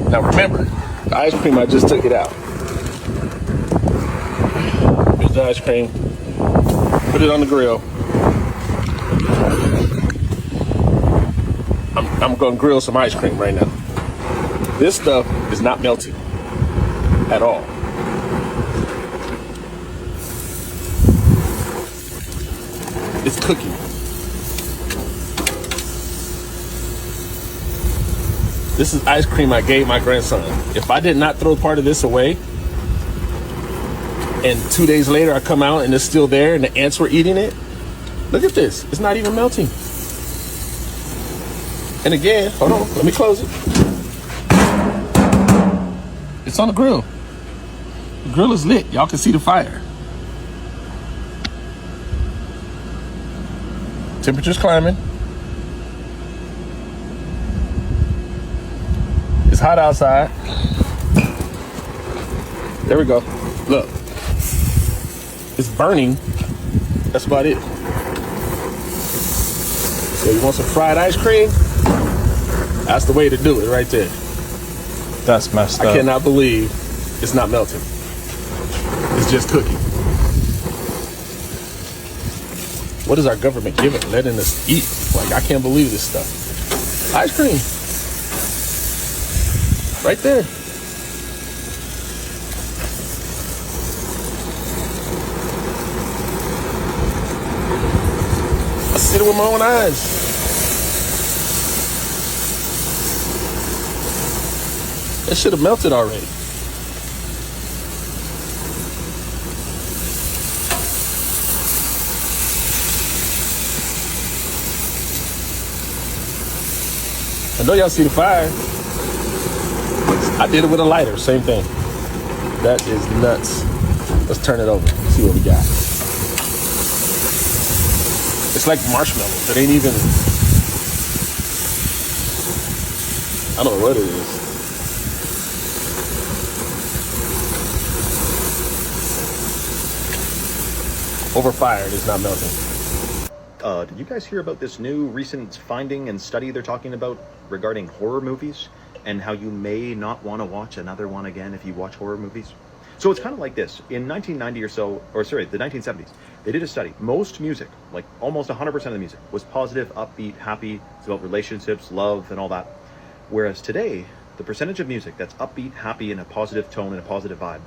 Now remember, the ice cream, I just took it out. Here's the ice cream. Put it on the grill. I'm gonna grill some ice cream right now. This stuff is not melting at all. It's cooking. This is ice cream I gave my grandson. If I did not throw part of this away, and 2 days later I come out and it's still there and the ants were eating it, look at this. It's not even melting. And again, hold on, let me close it. It's on the grill. The grill is lit. Y'all can see the fire. Temperature's climbing. It's hot outside. There we go. Look. It's burning. That's about it. So you want some fried ice cream? That's the way to do it right there. That's messed up. I cannot believe it's not melting. It's just cooking. What is our government giving? Letting us eat? Like, I can't believe this stuff. Ice cream. Right there. I see it with my own eyes. It should have melted already. I know y'all see the fire. I did it with a lighter, same thing. That is nuts. Let's turn it over, see what we got. It's like marshmallows. It ain't even, I don't know what it is. Over fire, it is not melting. Did you guys hear about this new recent finding and study they're talking about regarding horror movies and how you may not want to watch another one again if you watch horror movies? So it's kind of like this. In 1990 or so, or sorry, the 1970s, they did a study. Most music, like almost 100% of the music, was positive, upbeat, happy. It's about relationships, love, and all that. Whereas today, the percentage of music that's upbeat, happy, in a positive tone and a positive vibe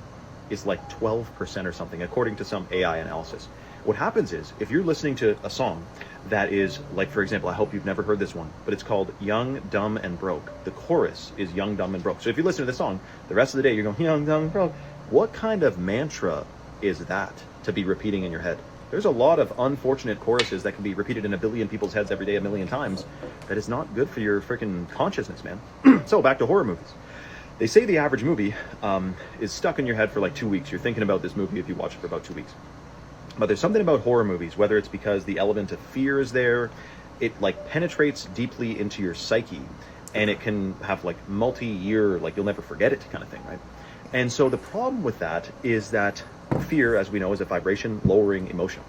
is like 12% or something, according to some AI analysis. What happens is, if you're listening to a song that is, like, for example, I hope you've never heard this one, but it's called Young, Dumb, and Broke. The chorus is Young, Dumb, and Broke. So if you listen to this song, the rest of the day you're going, Young, Dumb, and Broke. What kind of mantra is that to be repeating in your head? There's a lot of unfortunate choruses that can be repeated in a billion people's heads every day, a million times. That is not good for your freaking consciousness, man. So back to horror movies. They say the average movie is stuck in your head for like 2 weeks. You're thinking about this movie if you watch it for about 2 weeks. But there's something about horror movies, whether it's because the element of fear is there, it like penetrates deeply into your psyche, and it can have like multi-year, like you'll never forget it kind of thing, right? And so the problem with that is that fear, as we know, is a vibration lowering emotion.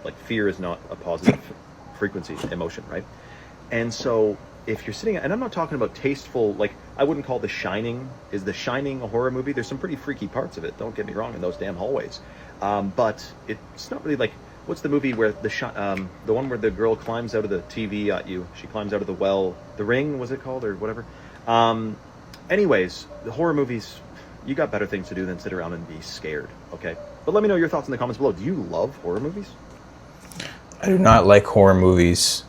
Like fear is not a positive frequency emotion, right? And so if you're sitting, and I'm not talking about tasteful, like I wouldn't call The Shining, is The Shining a horror movie? There's some pretty freaky parts of it, don't get me wrong, in those damn hallways. But it's not really like, what's the movie where the one where the girl climbs out of the TV at you? She climbs out of the well. The Ring, was it called, or whatever? Anyways, the horror movies, you got better things to do than sit around and be scared, okay? But let me know your thoughts in the comments below. Do you love horror movies? I do not like horror movies.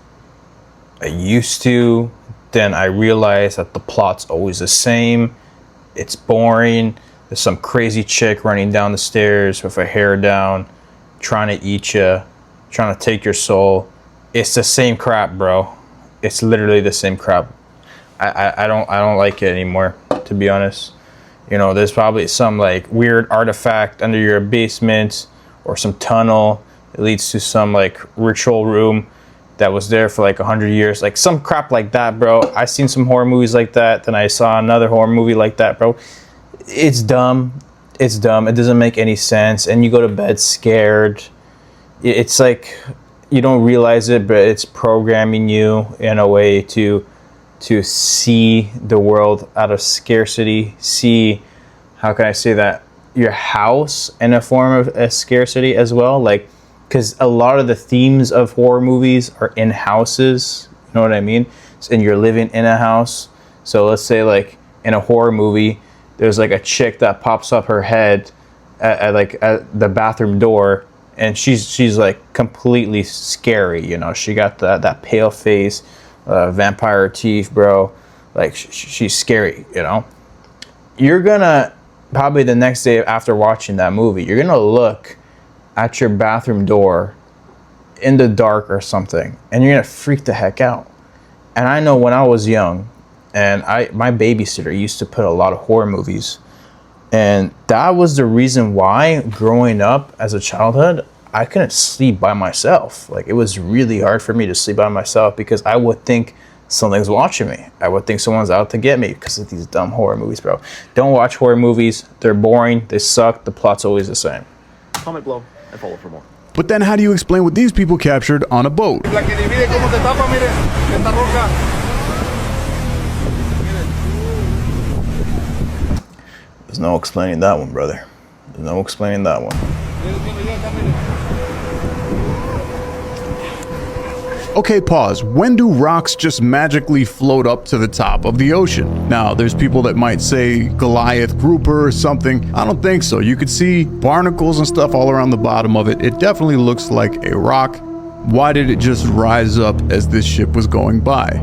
I used to, then I realized that the plot's always the same. It's boring. There's some crazy chick running down the stairs with her hair down, trying to eat you, trying to take your soul. It's the same crap, bro. It's literally the same crap. I don't like it anymore, to be honest. You know, there's probably some like weird artifact under your basement or some tunnel. It leads to some like ritual room that was there for like 100 years. Like some crap like that, bro. I seen some horror movies like that. Then I saw another horror movie like that, bro. It's dumb. It's dumb. It doesn't make any sense. And you go to bed scared. It's like you don't realize it, but it's programming you in a way to see the world out of scarcity. See, how can I say that? Your house in a form of a scarcity as well. Like, because a lot of the themes of horror movies are in houses. You know what I mean? And you're living in a house. So let's say like in a horror movie, there's like a chick that pops up her head at the bathroom door, and she's like completely scary. You know, she got that pale face, vampire teeth, bro. Like she's scary. You know, you're gonna probably the next day after watching that movie, you're gonna look at your bathroom door in the dark or something, and you're gonna freak the heck out. And I know when I was young, and my babysitter used to put a lot of horror movies, and that was the reason why growing up as a childhood, I couldn't sleep by myself. Like, it was really hard for me to sleep by myself because I would think something's watching me. I would think someone's out to get me because of these dumb horror movies, bro. Don't watch horror movies. They're boring. They suck. The plot's always the same. Comment below and follow for more. But then how do you explain what these people captured on a boat? There's no explaining that one, brother. There's no explaining that one. Okay, pause. When do rocks just magically float up to the top of the ocean? Now, there's people that might say Goliath grouper or something. I don't think so. You could see barnacles and stuff all around the bottom of it. It definitely looks like a rock. Why did it just rise up as this ship was going by?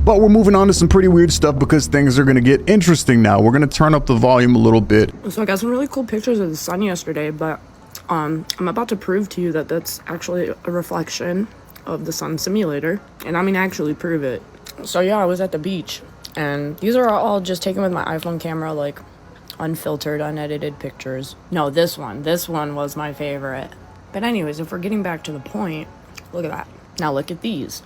But we're moving on to some pretty weird stuff because things are going to get interesting now. We're going to turn up the volume a little bit. So I got some really cool pictures of the sun yesterday, but I'm about to prove to you that that's actually a reflection of the sun simulator. And I'm going to actually prove it. So yeah, I was at the beach, and these are all just taken with my iPhone camera, like unfiltered, unedited pictures. No, this one was my favorite. But anyways, if we're getting back to the point, look at that. Now look at these.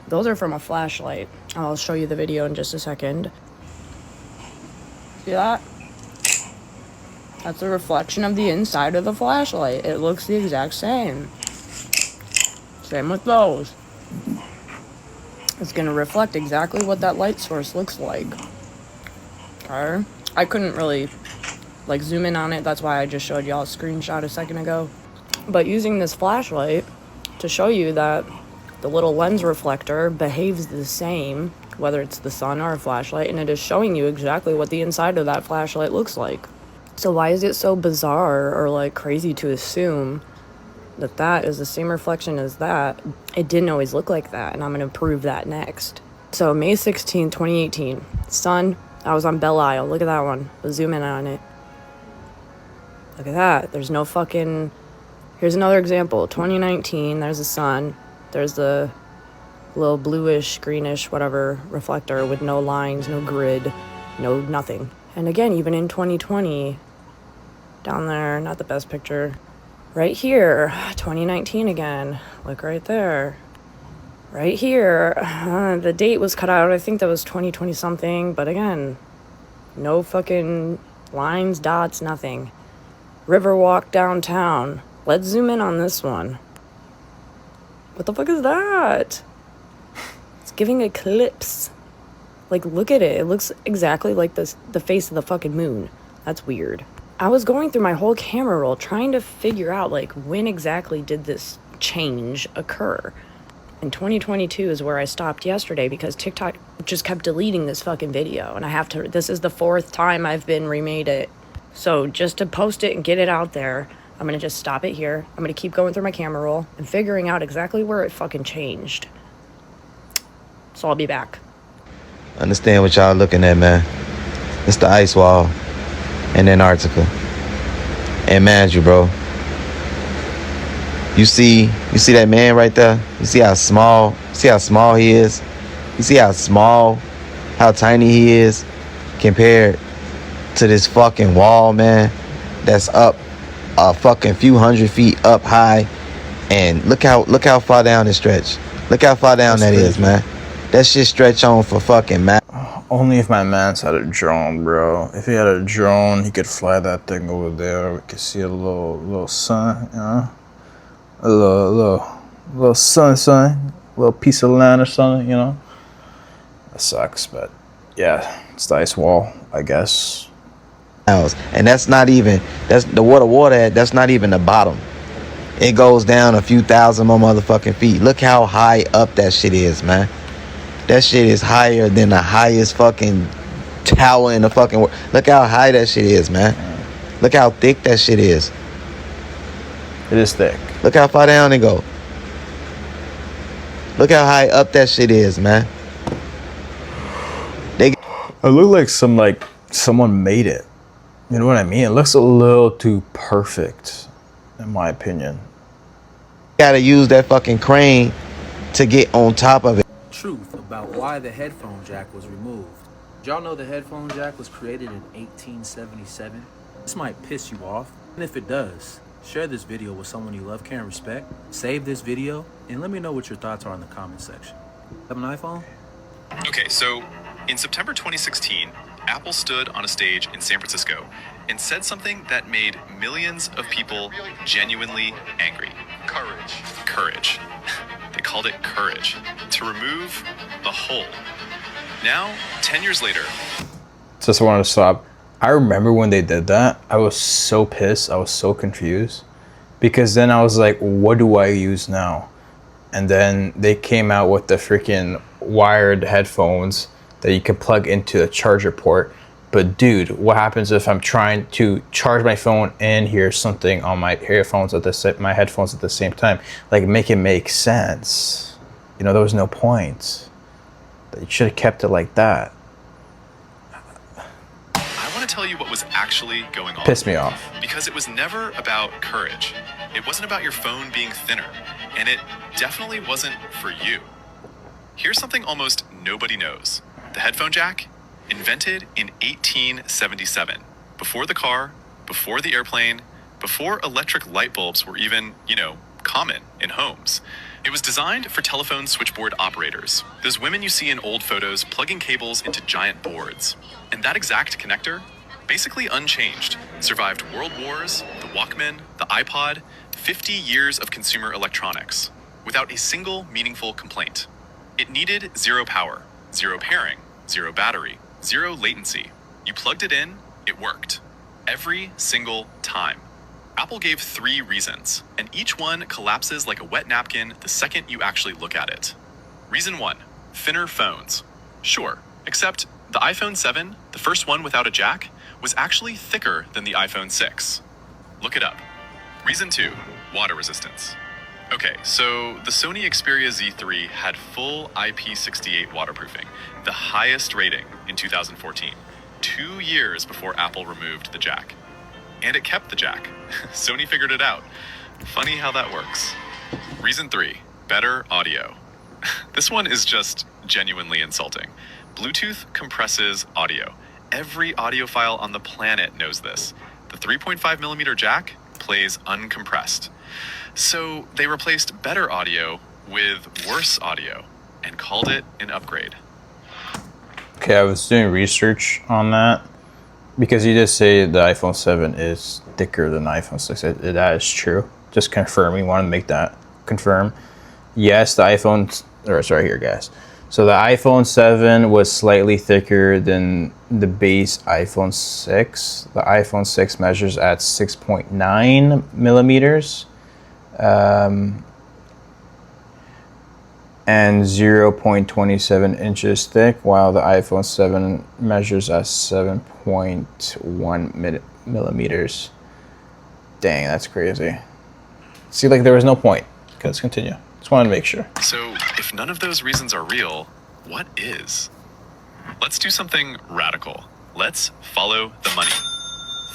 Those are from a flashlight. I'll show you the video in just a second. See that? That's a reflection of the inside of the flashlight. It looks the exact same. Same with those. It's gonna reflect exactly what that light source looks like. Okay? I couldn't really like zoom in on it. That's why I just showed y'all a screenshot a second ago. But using this flashlight, to show you that the little lens reflector behaves the same, whether it's the sun or a flashlight, and it is showing you exactly what the inside of that flashlight looks like. So why is it so bizarre or like crazy to assume that that is the same reflection as that? It didn't always look like that, and I'm going to prove that next. So May 16, 2018, sun, I was on Belle Isle. Look at that one. Let's zoom in on it. Look at that. There's no fucking... Here's another example. 2019, there's the sun. There's the little bluish, greenish, whatever reflector with no lines, no grid, no nothing. And again, even in 2020, down there, not the best picture. Right here, 2019 again. Look right there. Right here, the date was cut out. I think that was 2020 something, but again, no fucking lines, dots, nothing. Riverwalk downtown. Let's zoom in on this one. What the fuck is that? It's giving eclipse. Like, look at it. It looks exactly like the face of the fucking moon. That's weird. I was going through my whole camera roll trying to figure out, like, when exactly did this change occur? And 2022 is where I stopped yesterday because TikTok just kept deleting this fucking video. And I have to, this is the 4th time I've been remade it. So just to post it and get it out there, I'm going to just stop it here. I'm going to keep going through my camera roll and figuring out exactly where it fucking changed. So I'll be back. Understand what y'all looking at, man. It's the ice wall in Antarctica. And mind you, bro, you see that man right there? You see how small he is? You see how tiny he is compared to this fucking wall, man, that's up a fucking few hundred feet up high. And look how far down it stretch. Look how far down that is, man. That shit stretch on for fucking man. Only if my man's had a drone, bro. If he had a drone, he could fly that thing over there. We could see a little sun, you know? A little sun, a little piece of land or something, you know? That sucks, but yeah, it's the ice wall, I guess. And that's not even, that's the water, that's not even the bottom. It goes down a few thousand more motherfucking feet. Look how high up that shit is, man. That shit is higher than the highest fucking tower in the fucking world. Look how high that shit is, man. Look how thick that shit is. It is thick. Look how far down it go. Look how high up that shit is, man. It look like someone made it. You know what I mean? It looks a little too perfect, in my opinion. Gotta use that fucking crane to get on top of it. Truth about why the headphone jack was removed. Did y'all know the headphone jack was created in 1877? This might piss you off, and if it does, share this video with someone you love, care, and respect. Save this video, and let me know what your thoughts are in the comment section. Have an iPhone? Okay, so in September 2016, Apple stood on a stage in San Francisco and said something that made millions of people genuinely angry. Courage. They called it courage. To remove the hole. Now, 10 years later... Just wanted to stop. I remember when they did that, I was so pissed. I was so confused. Because then I was like, what do I use now? And then they came out with the freaking wired headphones that you can plug into a charger port. But dude, what happens if I'm trying to charge my phone and hear something on my headphones at the same time? Like, make it make sense. You know, there was no point. You should have kept it like that. I want to tell you what was actually going on. Pissed me off. Because it was never about courage. It wasn't about your phone being thinner. And it definitely wasn't for you. Here's something almost nobody knows. The headphone jack, invented in 1877. Before the car, before the airplane, before electric light bulbs were even, common in homes. It was designed for telephone switchboard operators, those women you see in old photos plugging cables into giant boards. And that exact connector, basically unchanged, survived world wars, the Walkman, the iPod, 50 years of consumer electronics, without a single meaningful complaint. It needed zero power, zero pairing, zero battery, zero latency. You plugged it in, it worked. Every single time. Apple gave 3 reasons, and each one collapses like a wet napkin the second you actually look at it. Reason 1, thinner phones. Sure, except the iPhone 7, the first one without a jack, was actually thicker than the iPhone 6. Look it up. Reason 2, water resistance. Okay, so the Sony Xperia Z3 had full IP68 waterproofing, the highest rating in 2014, 2 years before Apple removed the jack. And it kept the jack. Sony figured it out. Funny how that works. Reason 3, better audio. This one is just genuinely insulting. Bluetooth compresses audio. Every audiophile on the planet knows this. The 3.5mm jack plays uncompressed. So they replaced better audio with worse audio and called it an upgrade. Okay, I was doing research on that because you just say the iPhone 7 is thicker than the iPhone 6. That is true. Just confirming. Want to make that confirm. Yes, the iPhone, or it's right here, guys. So the iPhone 7 was slightly thicker than the base iPhone 6. The iPhone 6 measures at 6.9 millimeters. And 0.27 inches thick, while the iPhone 7 measures at 7.1 millimeters. Dang, that's crazy. See, like, there was no point. Okay, let's continue. Just wanted to make sure. So, if none of those reasons are real, what is? Let's do something radical. Let's follow the money.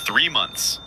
3 months.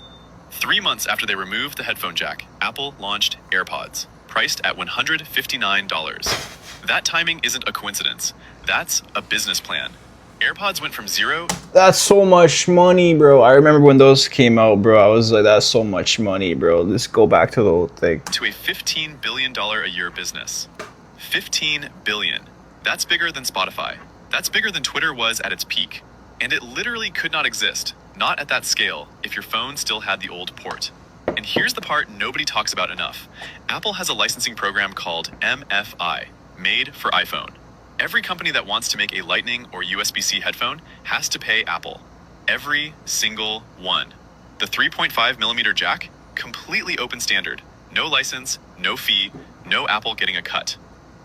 3 months after they removed the headphone jack, Apple launched AirPods, priced at $159. That timing isn't a coincidence. That's a business plan. AirPods went from 0. That's so much money, bro. I remember when those came out, bro. I was like, that's so much money, bro. Let's go back to the old thing. To a $15 billion a year business. 15 billion. That's bigger than Spotify. That's bigger than Twitter was at its peak. And it literally could not exist, not at that scale, if your phone still had the old port. And here's the part nobody talks about enough. Apple has a licensing program called MFI, Made for iPhone. Every company that wants to make a Lightning or USB-C headphone has to pay Apple. Every single one. The 3.5mm jack, completely open standard. No license, no fee, no Apple getting a cut.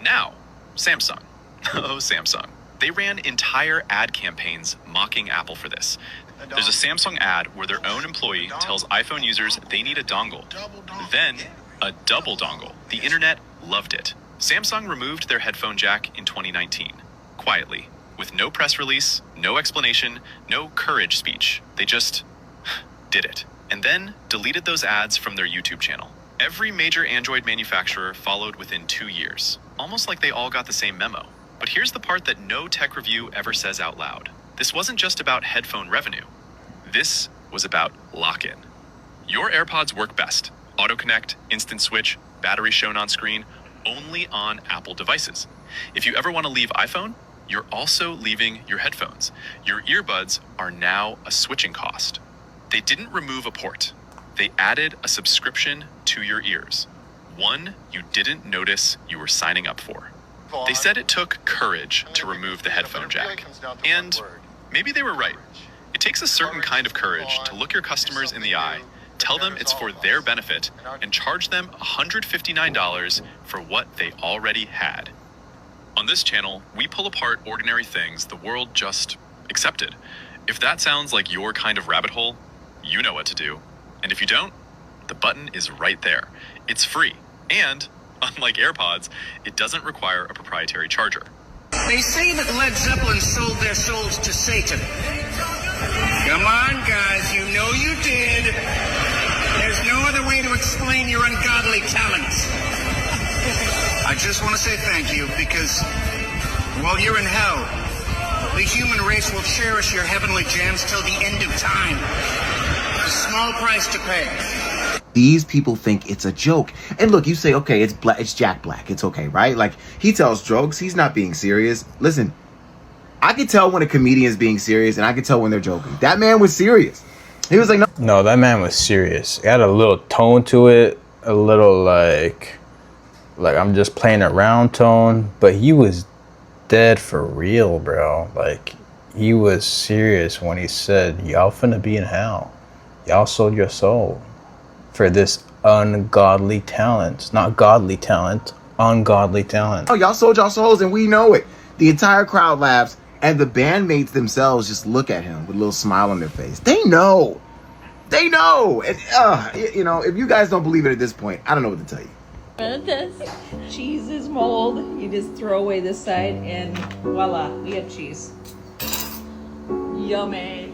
Now, Samsung. Oh, Samsung. They ran entire ad campaigns mocking Apple for this. There's a Samsung ad where their own employee tells iPhone users they need a dongle. Then, a double dongle. The internet loved it. Samsung removed their headphone jack in 2019, quietly, with no press release, no explanation, no courage speech. They just did it, and then deleted those ads from their YouTube channel. Every major Android manufacturer followed within 2 years, almost like they all got the same memo. But here's the part that no tech review ever says out loud. This wasn't just about headphone revenue. This was about lock-in. Your AirPods work best. Auto connect, instant switch, battery shown on screen, only on Apple devices. If you ever want to leave iPhone, you're also leaving your headphones. Your earbuds are now a switching cost. They didn't remove a port. They added a subscription to your ears. One you didn't notice you were signing up for. They said it took courage to remove the headphone jack. And maybe they were right. It takes a certain kind of courage to look your customers in the eye, tell them it's for their benefit, and charge them $159 for what they already had. On this channel, we pull apart ordinary things the world just accepted. If that sounds like your kind of rabbit hole, you know what to do. And if you don't, the button is right there. It's free. And, unlike AirPods, it doesn't require a proprietary charger. They say that Led Zeppelin sold their souls to Satan. Come on, guys, you know you did. There's no other way to explain your ungodly talents. I just want to say thank you, because while you're in hell, the human race will cherish your heavenly gems till the end of time. A small price to pay. These people think it's a joke. And look, you say, okay, it's Jack Black. It's okay, right? Like, he tells jokes. He's not being serious. Listen, I can tell when a comedian is being serious, and I can tell when they're joking. That man was serious. He was like, no. No, that man was serious. It had a little tone to it. A little like I'm just playing around tone. But he was dead for real, bro. Like, he was serious when he said, y'all finna be in hell. Y'all sold your soul. for this ungodly talent. Not godly talent, ungodly talent. Oh, y'all sold y'all souls and we know it. The entire crowd laughs and the bandmates themselves just look at him with a little smile on their face. They know. They know. And, you know, if you guys don't believe it at this point, I don't know what to tell you. This cheese is mold. You just throw away this side and voila, we have cheese. Yummy.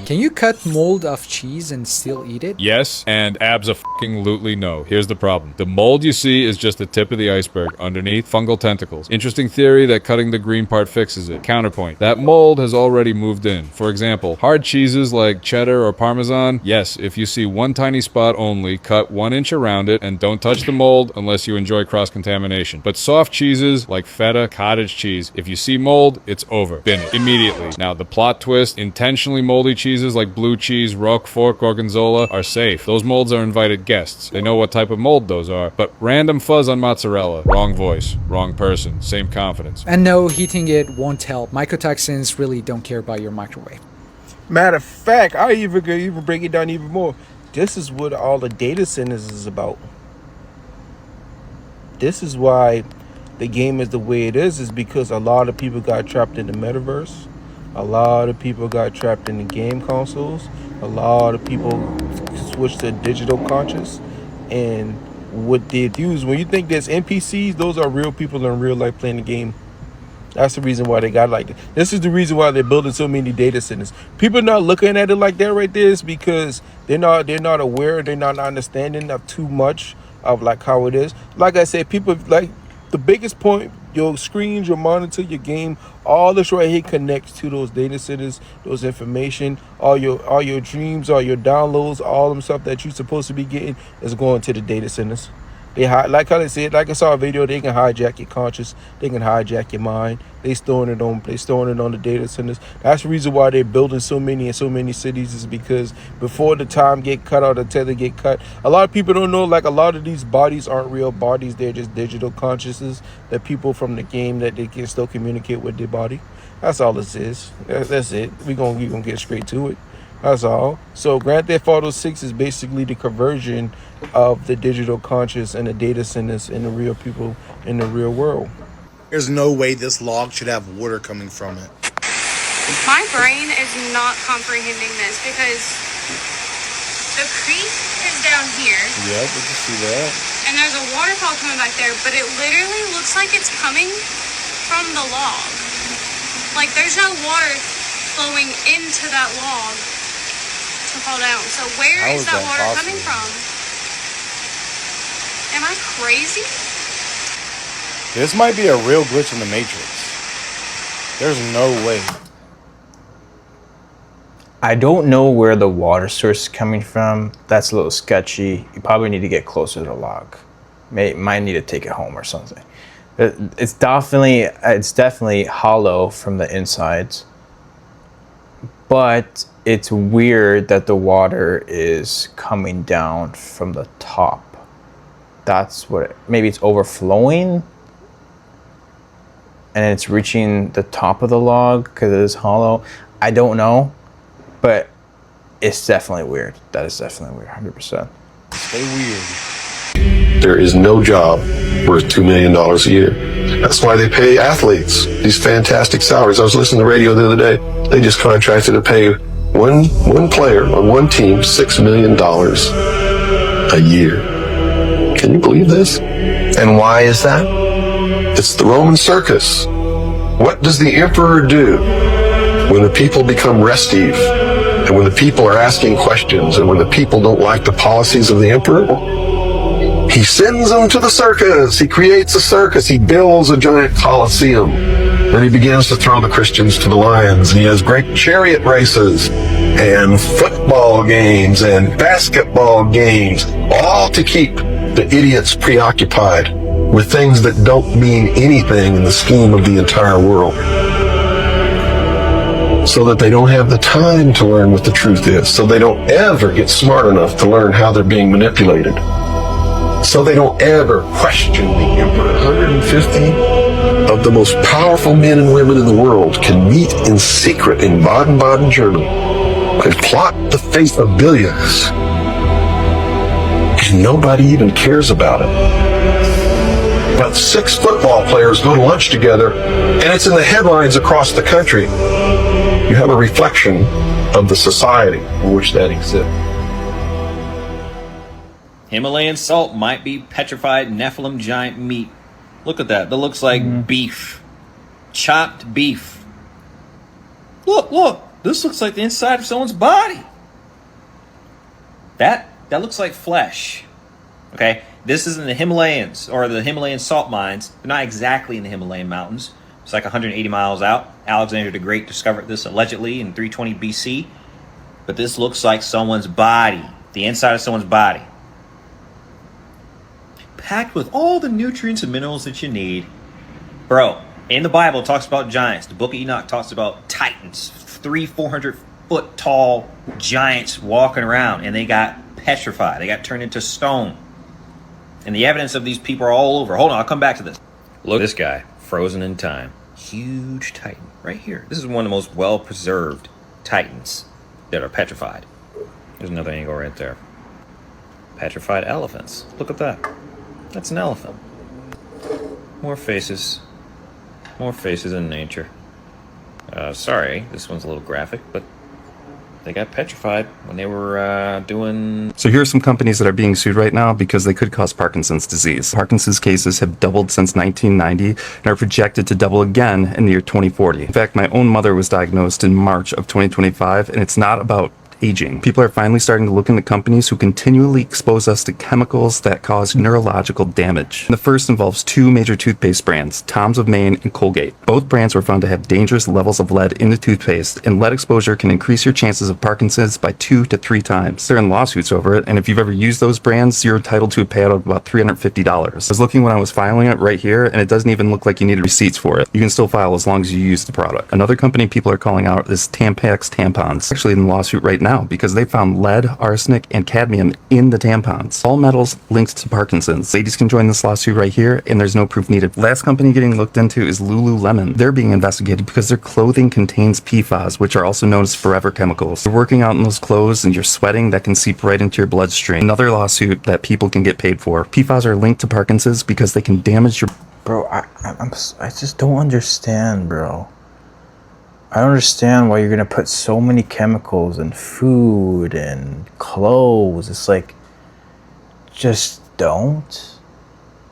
Can you cut mold off cheese and still eat it? Yes, and abso-fucking-lutely no. Here's the problem. The mold you see is just the tip of the iceberg. Underneath, fungal tentacles. Interesting theory that cutting the green part fixes it. Counterpoint. That mold has already moved in. For example, hard cheeses like cheddar or parmesan, yes, if you see one tiny spot only, cut 1 inch around it and don't touch the mold unless you enjoy cross-contamination. But soft cheeses like feta, cottage cheese, if you see mold, it's over. Bin it. Immediately. Now, the plot twist, intentionally moldy cheeses like blue cheese, Roquefort, Gorgonzola are safe. Those molds are invited guests. They know what type of mold those are. But random fuzz on mozzarella, wrong voice, wrong person, same confidence. And no, heating it won't help. Mycotoxins really don't care about your microwave. Matter of fact, I'll even break it down even more. This is what all the data centers is about. This is why the game is the way it is because a lot of people got trapped in the metaverse. A lot of people got trapped in the game consoles. A lot of people switched to digital conscious. And what they do is when you think there's NPCs, those are real people in real life playing the game. That's the reason why they got like that. This is the reason why they're building so many data centers. People not looking at it like that right there is because they're not aware, they're not understanding of too much of like how it is. Like I said, people like the biggest point, your screens, your monitor, your game, all this right here connects to those data centers, those information, all your dreams, all your downloads, all them stuff that you're supposed to be getting is going to the data centers. They like how they said, like I saw a video, they can hijack your conscious, they can hijack your mind. They storing it on the data centers. That's the reason why they're building so many in so many cities is because before the time get cut or the tether get cut, a lot of people don't know, like a lot of these bodies aren't real bodies, they're just digital consciousness that people from the game that they can still communicate with their body. That's all this is. That's it. We're gonna get straight to it. That's all. So Grand Theft Auto 6 is basically the conversion of the digital conscious and the data centers and the real people in the real world. There's no way this log should have water coming from it. My brain is not comprehending this because the creek is down here. Yeah, we can see that. And there's a waterfall coming back there, but it literally looks like it's coming from the log. Like there's no water flowing into that log to fall down. So where is that water coming from? Am I crazy? This might be a real glitch in the Matrix. There's no way. I don't know where the water source is coming from. That's a little sketchy. You probably need to get closer to the log. Might need to take it home or something. It's definitely hollow from the insides. But it's weird that the water is coming down from the top. That's what maybe it's overflowing and it's reaching the top of the log because it is hollow. I don't know, but it's definitely weird. That is definitely weird, 100%. Stay weird. There is no job worth $2 million a year. That's why they pay athletes these fantastic salaries. I was listening to the radio the other day. They just contracted to pay one player on one team $6 million a year. Can you believe this? And why is that? It's the Roman circus. What does the emperor do when the people become restive, and when the people are asking questions, and when the people don't like the policies of the emperor? He sends them to the circus. He creates a circus. He builds a giant coliseum. Then he begins to throw the Christians to the lions. And he has great chariot races and football games and basketball games, all to keep the idiots preoccupied with things that don't mean anything in the scheme of the entire world, so that they don't have the time to learn what the truth is, so they don't ever get smart enough to learn how they're being manipulated, so they don't ever question the emperor. 150 of the most powerful men and women in the world can meet in secret in Baden-Baden, Germany, and plot the fate of billions and nobody even cares about it. But 6 football players go to lunch together, and it's in the headlines across the country. You have a reflection of the society in which that exists. Himalayan salt might be petrified Nephilim giant meat. Look at that. That looks like beef. Chopped beef. Look. This looks like the inside of someone's body. That looks like flesh. Okay? This is in the Himalayas, or the Himalayan salt mines. They're not exactly in the Himalayan mountains. It's like 180 miles out. Alexander the Great discovered this allegedly in 320 BC. But this looks like someone's body. The inside of someone's body. Packed with all the nutrients and minerals that you need. Bro, in the Bible it talks about giants. The book of Enoch talks about titans. 300-400 foot tall giants walking around. And they got petrified. They got turned into stone. And the evidence of these people are all over. Hold on, I'll come back to this. Look at this guy. Frozen in time. Huge titan. Right here. This is one of the most well-preserved titans that are petrified. There's another angle right there. Petrified elephants. Look at that. That's an elephant. More faces. More faces in nature. Sorry, this one's a little graphic, but they got petrified when they were doing... So here are some companies that are being sued right now because they could cause Parkinson's disease. Parkinson's cases have doubled since 1990 and are projected to double again in the year 2040. In fact, my own mother was diagnosed in March of 2025, and it's not about aging. People are finally starting to look into companies who continually expose us to chemicals that cause neurological damage. The first involves 2 major toothpaste brands, Tom's of Maine and Colgate. Both brands were found to have dangerous levels of lead in the toothpaste, and lead exposure can increase your chances of Parkinson's by 2 to 3 times. They're in lawsuits over it, and if you've ever used those brands, you're entitled to a payout of about $350. I was looking when I was filing it right here, and it doesn't even look like you needed receipts for it. You can still file as long as you use the product. Another company people are calling out is Tampax tampons. Actually in the lawsuit right now because they found lead, arsenic, and cadmium in the tampons. All metals linked to Parkinson's. Ladies can join this lawsuit right here, and there's no proof needed. Last company getting looked into is Lululemon. They're being investigated because their clothing contains PFAS, which are also known as forever chemicals. You're working out in those clothes and you're sweating, that can seep right into your bloodstream. Another lawsuit that people can get paid for. PFAS are linked to Parkinson's because they can damage your... Bro, I just don't understand, bro. I don't understand why you're gonna put so many chemicals in food and clothes. It's like, just don't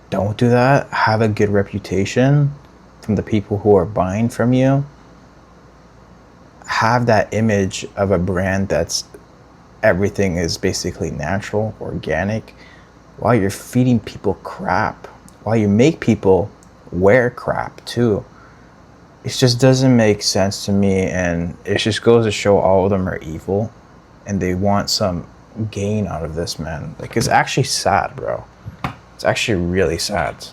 do that. Have a good reputation from the people who are buying from you. Have that image of a brand that's everything is basically natural, organic, while you're feeding people crap, while you make people wear crap too. It just doesn't make sense to me, and it just goes to show all of them are evil and they want some gain out of this, man. Like, it's actually sad, bro. It's actually really sad.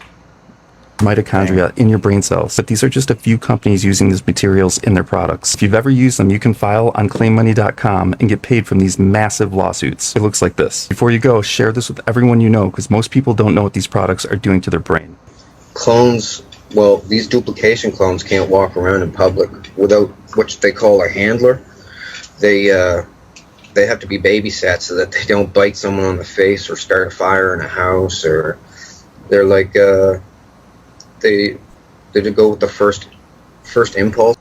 Mitochondria in your brain cells. But these are just a few companies using these materials in their products. If you've ever used them, you can file on claimmoney.com and get paid from these massive lawsuits. It looks like this. Before you go, share this with everyone you know, because most people don't know what these products are doing to their brain. Clones, well, these duplication clones can't walk around in public without what they call a handler. They have to be babysat so that they don't bite someone on the face or start a fire in a house, or they're like they go with the first impulse.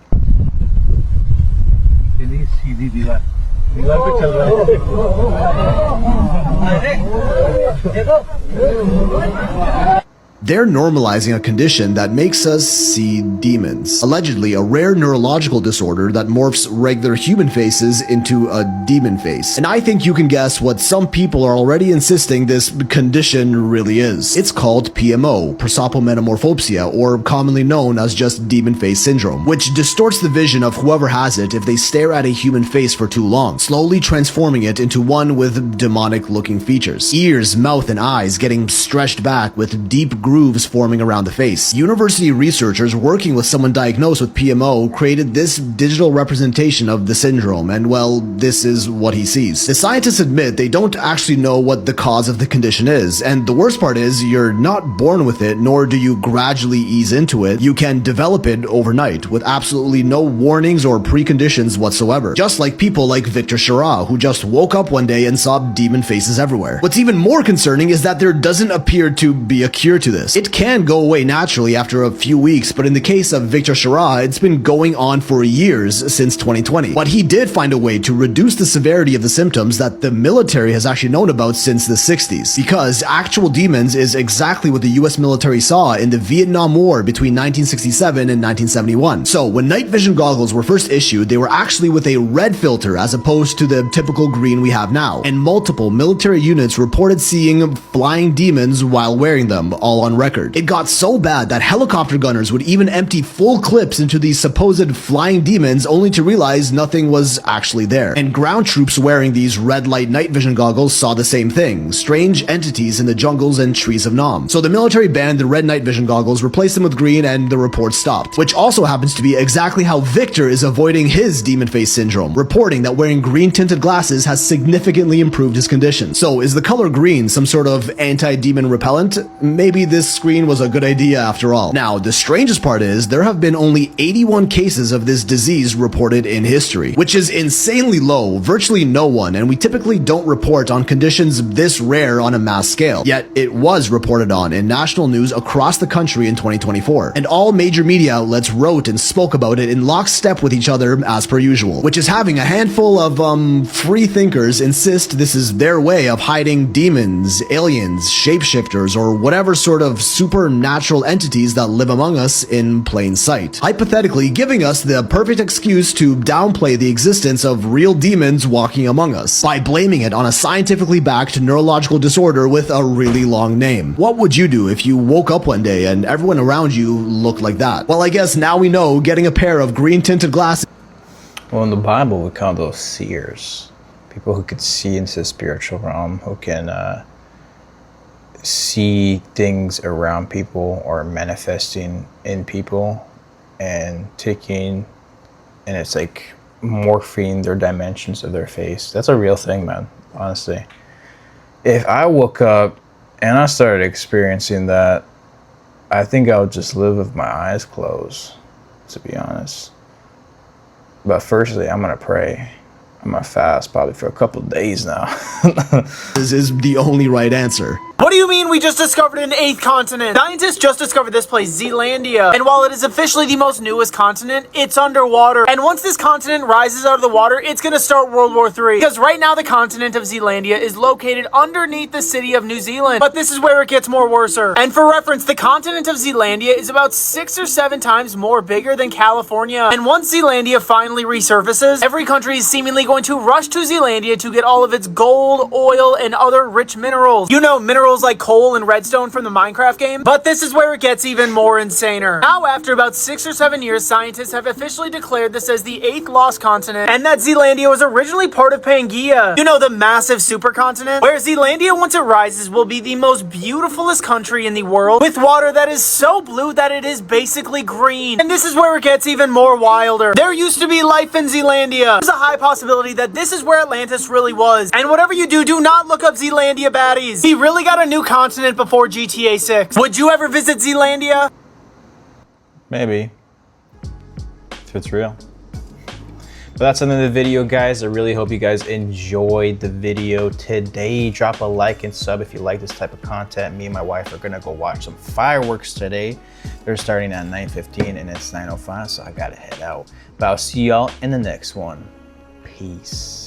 They're normalizing a condition that makes us see demons. Allegedly, a rare neurological disorder that morphs regular human faces into a demon face. And I think you can guess what some people are already insisting this condition really is. It's called PMO, prosopomorphopsia, or commonly known as just demon face syndrome, which distorts the vision of whoever has it if they stare at a human face for too long, slowly transforming it into one with demonic looking features. Ears, mouth, and eyes getting stretched back with deep grooves grooves forming around the face. University researchers working with someone diagnosed with PMO created this digital representation of the syndrome, and well, this is what he sees. The scientists admit they don't actually know what the cause of the condition is, and the worst part is you're not born with it, nor do you gradually ease into it. You can develop it overnight with absolutely no warnings or preconditions whatsoever. Just like people like Victor Shara, who just woke up one day and saw demon faces everywhere. What's even more concerning is that there doesn't appear to be a cure to this. It can go away naturally after a few weeks, but in the case of Victor Shara, it's been going on for years since 2020. But he did find a way to reduce the severity of the symptoms that the military has actually known about since the 60s, because actual demons is exactly what the US military saw in the Vietnam War between 1967 and 1971. So when night vision goggles were first issued, they were actually with a red filter as opposed to the typical green we have now, and multiple military units reported seeing flying demons while wearing them, all on record. It got so bad that helicopter gunners would even empty full clips into these supposed flying demons only to realize nothing was actually there. And ground troops wearing these red light night vision goggles saw the same thing, strange entities in the jungles and trees of Nam. So the military banned the red night vision goggles, replaced them with green, and the report stopped, which also happens to be exactly how Victor is avoiding his demon face syndrome, reporting that wearing green tinted glasses has significantly improved his condition. So is the color green some sort of anti-demon repellent? Maybe this screen was a good idea after all. Now, the strangest part is there have been only 81 cases of this disease reported in history, which is insanely low, virtually no one, and we typically don't report on conditions this rare on a mass scale. Yet it was reported on in national news across the country in 2024, and all major media outlets wrote and spoke about it in lockstep with each other as per usual, which is having a handful of free thinkers insist this is their way of hiding demons, aliens, shapeshifters, or whatever sort of supernatural entities that live among us in plain sight, hypothetically giving us the perfect excuse to downplay the existence of real demons walking among us by blaming it on a scientifically backed neurological disorder with a really long name. What would you do if you woke up one day and everyone around you looked like that? Well, I guess now we know getting a pair of green tinted glasses. Well, in the Bible, we call those seers. People who could see into the spiritual realm, who can see things around people or manifesting in people and taking, and it's like morphing their dimensions of their face. That's a real thing, man, honestly. If I woke up and I started experiencing that, I think I would just live with my eyes closed, to be honest. But firstly, I'm gonna pray. I'm gonna fast probably for a couple of days now. This is the only right answer. What do you mean we just discovered an 8th continent? Scientists just discovered this place, Zealandia. And while it is officially the most newest continent, it's underwater. And once this continent rises out of the water, it's gonna start World War III. Because right now the continent of Zealandia is located underneath the city of New Zealand. But this is where it gets more worser. And for reference, the continent of Zealandia is about 6 or 7 times more bigger than California. And once Zealandia finally resurfaces, every country is seemingly going to rush to Zealandia to get all of its gold, oil, and other rich minerals. You know, minerals like coal and redstone from the Minecraft game. But this is where it gets even more insaner. Now, after about 6 or 7 years, scientists have officially declared this as the 8th lost continent, and that Zealandia was originally part of Pangaea. You know, the massive supercontinent? Where Zealandia, once it rises, will be the most beautifulest country in the world, with water that is so blue that it is basically green. And this is where it gets even more wilder. There used to be life in Zealandia. There's a high possibility that this is where Atlantis really was. And whatever you do, do not look up Zealandia baddies. He really got a new continent before GTA 6. Would you ever visit Zealandia? Maybe. If it's real. But that's the end of the video, guys. I really hope you guys enjoyed the video today. Drop a like and sub if you like this type of content. Me and my wife are gonna go watch some fireworks today. They're starting at 9:15 and it's 9:05, so I gotta head out. But I'll see y'all in the next one. Peace.